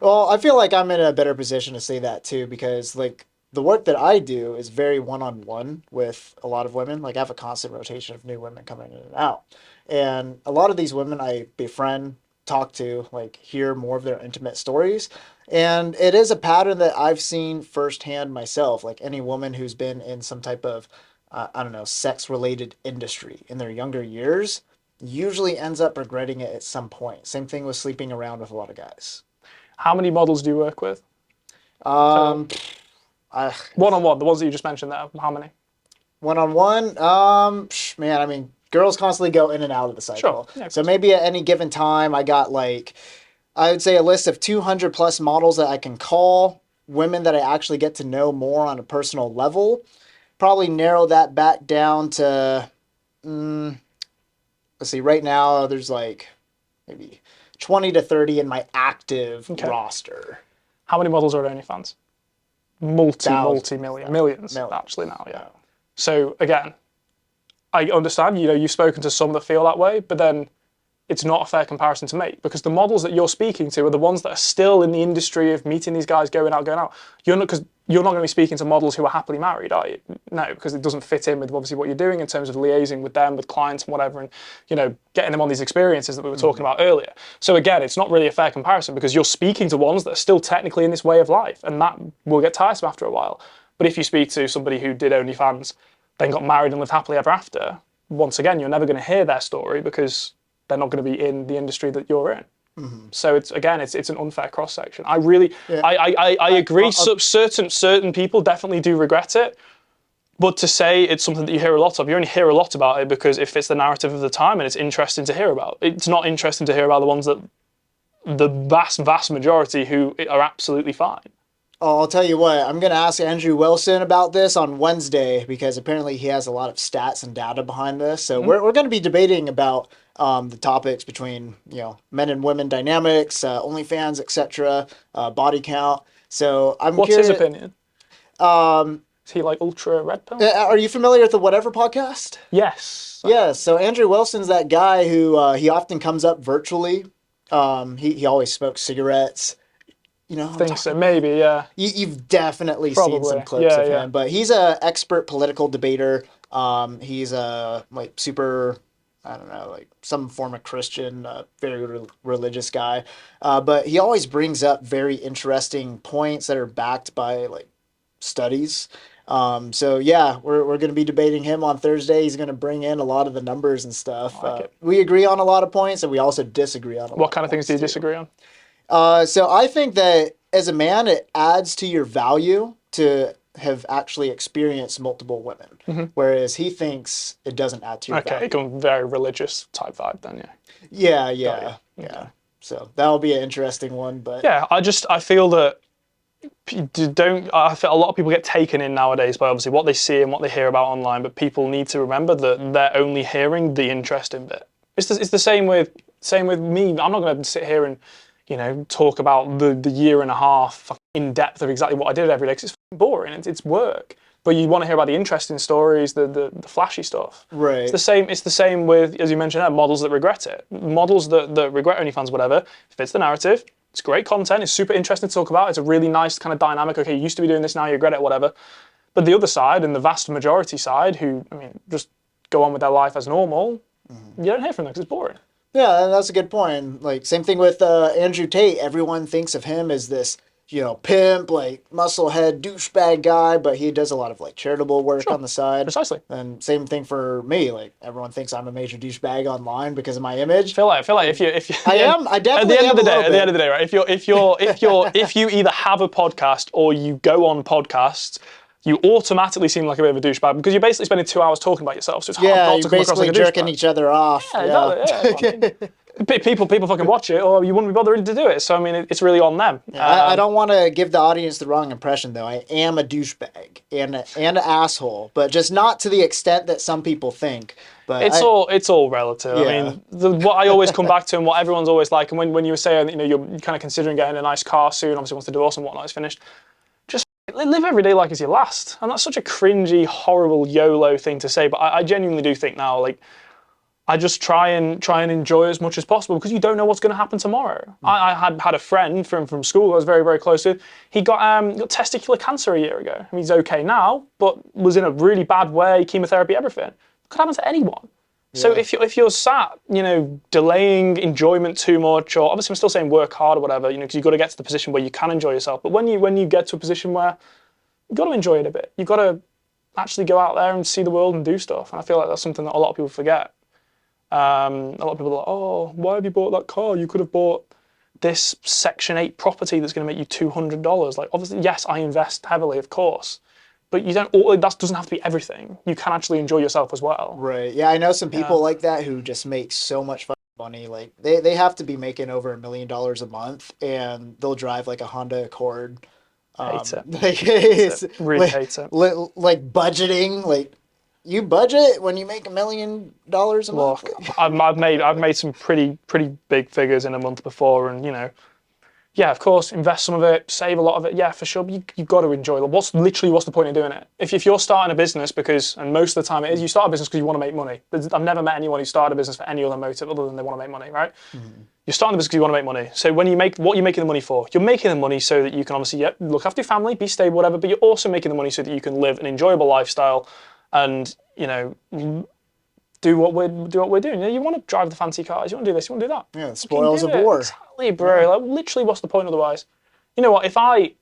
[SPEAKER 2] Well, I feel like I'm in a better position to say that too, because like, the work that I do is very one-on-one with a lot of women. Like I have a constant rotation of new women coming in and out. And a lot of these women I befriend, talk to, like hear more of their intimate stories. And it is a pattern that I've seen firsthand myself. Like any woman who's been in some type of, I don't know, sex related industry in their younger years usually ends up regretting it at some point. Same thing with sleeping around with a lot of guys.
[SPEAKER 3] How many models do you work with? One-on-one, the ones that you just mentioned there, how many?
[SPEAKER 2] One-on-one, man, I mean, girls constantly go in and out of the cycle.
[SPEAKER 3] Sure. Yeah,
[SPEAKER 2] so maybe at any given time, I got like, I would say a list of 200 plus models that I can call, women that I actually get to know more on a personal level. Probably narrow that back down to, let's see, right now there's like maybe 20 to 30 in my active roster.
[SPEAKER 3] How many models are at OnlyFans? Multi-million. Millions, actually now, yeah. So again, I understand, you've spoken to some that feel that way, but then it's not a fair comparison to make, because the models that you're speaking to are the ones that are still in the industry of meeting these guys going out. You're not going to be speaking to models who are happily married, are you? No, because it doesn't fit in with obviously what you're doing in terms of liaising with them, with clients and whatever, and getting them on these experiences that we were talking about earlier. So again, it's not really a fair comparison, because you're speaking to ones that are still technically in this way of life, and that will get tiresome after a while. But if you speak to somebody who did OnlyFans, then got married and lived happily ever after, once again, you're never going to hear their story, because they're not going to be in the industry that you're in. So it's an unfair cross section. I agree. Certain people definitely do regret it, but to say it's something that you hear a lot of, you only hear a lot about it because it fits the narrative of the time and it's interesting to hear about. It's not interesting to hear about the ones that the vast majority who are absolutely fine.
[SPEAKER 2] Oh, I'll tell you what, I'm going to ask Andrew Wilson about this on Wednesday, because apparently he has a lot of stats and data behind this. So we're going to be debating about the topics between, men and women dynamics, OnlyFans, etc., body count. So
[SPEAKER 3] What's
[SPEAKER 2] curious,
[SPEAKER 3] his opinion? Is he like ultra red pill?
[SPEAKER 2] Are you familiar with the Whatever podcast?
[SPEAKER 3] Yes.
[SPEAKER 2] Yes. So Andrew Wilson's that guy who he often comes up virtually. He always smokes cigarettes.
[SPEAKER 3] I think so, maybe, yeah.
[SPEAKER 2] You've definitely seen some clips of him, but he's an expert political debater. He's a super, I don't know, some form of Christian, very religious guy. But he always brings up very interesting points that are backed by studies. So yeah, we're going to be debating him on Thursday. He's going to bring in a lot of the numbers and stuff. We agree on a lot of points, and we also disagree on a lot.
[SPEAKER 3] What kind of things do you disagree on?
[SPEAKER 2] So I think that as a man, it adds to your value to have actually experienced multiple women, whereas he thinks it doesn't add to your value. Okay,
[SPEAKER 3] become very religious type vibe then,
[SPEAKER 2] yeah. Yeah. So that'll be an interesting one, but
[SPEAKER 3] yeah, I feel that I feel a lot of people get taken in nowadays by obviously what they see and what they hear about online, but people need to remember that they're only hearing the interesting bit. It's the same with me. I'm not going to sit here and talk about the year and a half in depth of exactly what I did every day, because it's boring. It's work. But you want to hear about the interesting stories, the flashy stuff.
[SPEAKER 2] Right.
[SPEAKER 3] It's the same with, as you mentioned, models that regret it. Models that regret OnlyFans, whatever, it fits the narrative. It's great content. It's super interesting to talk about. It's a really nice kind of dynamic. Okay, you used to be doing this, now you regret it, whatever. But the other side, and the vast majority side, who, just go on with their life as normal, you don't hear from them because it's boring.
[SPEAKER 2] Yeah, and that's a good point. Same thing with Andrew Tate. Everyone thinks of him as this, pimp, musclehead, douchebag guy, but he does a lot of charitable work on the side.
[SPEAKER 3] Precisely.
[SPEAKER 2] And same thing for me. Everyone thinks I'm a major douchebag online because of my image.
[SPEAKER 3] I feel like if you
[SPEAKER 2] I definitely am.
[SPEAKER 3] At the end of the day, right? If you either have a podcast or you go on podcasts, you automatically seem like a bit of a douchebag because you're basically spending 2 hours talking about yourself. So it's hard not to come across like a douchebag.
[SPEAKER 2] You're basically jerking each other off.
[SPEAKER 3] People fucking watch it, or you wouldn't be bothering to do it. So it's really on them.
[SPEAKER 2] I don't want to give the audience the wrong impression, though. I am a douchebag and an asshole, but just not to the extent that some people think. But
[SPEAKER 3] it's all relative.
[SPEAKER 2] Yeah.
[SPEAKER 3] What I always come back to, and what everyone's always like, and when you were saying you're kind of considering getting a nice car soon, obviously once the divorce and whatnot is finished, just live every day like it's your last. And that's such a cringy, horrible YOLO thing to say, but I genuinely do think now, I just try and enjoy as much as possible because you don't know what's going to happen tomorrow. I had a friend from school I was very, very close to. He got testicular cancer a year ago. He's okay now, but was in a really bad way, chemotherapy, everything. It could happen to anyone. So if you're sat, delaying enjoyment too much, or obviously I'm still saying work hard or whatever, because you've got to get to the position where you can enjoy yourself. But when you get to a position where you've got to enjoy it a bit, you've got to actually go out there and see the world and do stuff. And I feel like that's something that a lot of people forget. A lot of people are like, oh, why have you bought that car? You could have bought this Section 8 property that's going to make you $200. Like, obviously, yes, I invest heavily, of course. But that doesn't have to be everything. You can actually enjoy yourself as well.
[SPEAKER 2] Right. Yeah, I know some people like that who just make so much fucking money. Like they have to be making over $1 million a month, and they'll drive like a Honda Accord.
[SPEAKER 3] Hate it.
[SPEAKER 2] Really
[SPEAKER 3] hate it.
[SPEAKER 2] Like budgeting, like you budget when you make $1 million a month.
[SPEAKER 3] Look, I've made some pretty big figures in a month before, and yeah, of course, invest some of it, save a lot of it. Yeah, for sure. But you've got to enjoy it. What's the point of doing it? If you're starting a business and most of the time it is, you start a business because you want to make money. I've never met anyone who started a business for any other motive other than they want to make money, right? Mm-hmm. You're starting a business because you want to make money. So what are you making the money for? You're making the money so that you can obviously look after your family, be stable, whatever. But you're also making the money so that you can live an enjoyable lifestyle, and do what we're doing. You want to drive the fancy cars. You want to do this. You want to do that.
[SPEAKER 2] Yeah, the spoils of war.
[SPEAKER 3] Exactly, bro. Yeah. Like, literally, what's the point otherwise? You know what? If I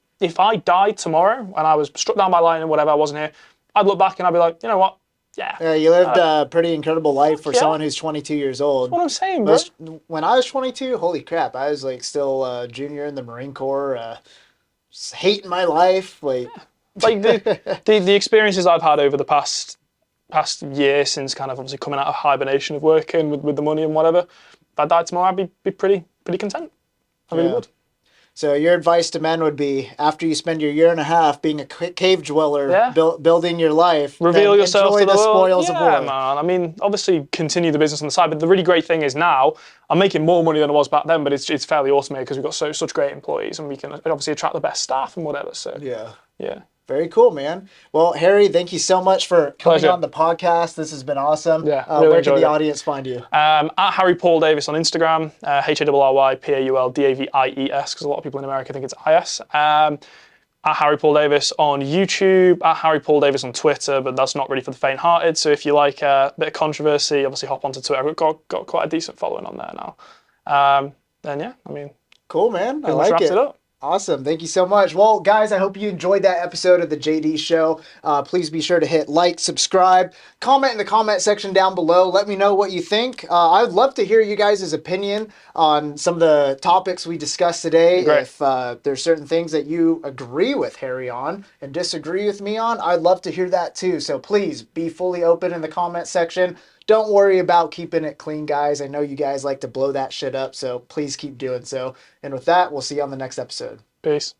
[SPEAKER 3] died tomorrow and I was struck down by lightning or whatever, I wasn't here, I'd look back and I'd be like, you know what? Yeah.
[SPEAKER 2] Yeah, you lived a pretty incredible life for someone who's 22 years old.
[SPEAKER 3] That's what I'm saying, bro.
[SPEAKER 2] When I was 22, holy crap, I was like still a junior in the Marine Corps, just hating my life. Like
[SPEAKER 3] the experiences I've had over the past year since kind of obviously coming out of hibernation of working with the money and whatever, if I died tomorrow, I'd be pretty content. I really would.
[SPEAKER 2] So your advice to men would be, after you spend your year and a half being a cave dweller, building your life,
[SPEAKER 3] reveal yourself to the
[SPEAKER 2] spoils of war.
[SPEAKER 3] Man. I mean, obviously continue the business on the side, but the really great thing is now I'm making more money than I was back then, but it's fairly automated because we've got such great employees and we can obviously attract the best staff and whatever. So yeah.
[SPEAKER 2] Very cool, man. Well, Harry, thank you so much for coming on the podcast. This has been awesome.
[SPEAKER 3] Yeah, really
[SPEAKER 2] where can the audience find you?
[SPEAKER 3] At Harry Paul Davies on Instagram, HarryPaulDavies, because a lot of people in America think it's IS. At Harry Paul Davies on YouTube, at Harry Paul Davies on Twitter, but that's not really for the faint-hearted. So if you like a bit of controversy, obviously hop onto Twitter. We've got quite a decent following on there now. Then yeah, I mean,
[SPEAKER 2] cool, man. I like it.
[SPEAKER 3] It up.
[SPEAKER 2] Awesome. Thank you so much. Well, guys, I hope you enjoyed that episode of the JD Show. Please be sure to hit like, subscribe, comment in the comment section down below. Let me know what you think. I would love to hear you guys' opinion on some of the topics we discussed today.
[SPEAKER 3] Great.
[SPEAKER 2] If there's certain things that you agree with Harry on and disagree with me on, I'd love to hear that too. So please be fully open in the comment section. Don't worry about keeping it clean, guys. I know you guys like to blow that shit up, so please keep doing so. And with that, we'll see you on the next episode.
[SPEAKER 3] Peace.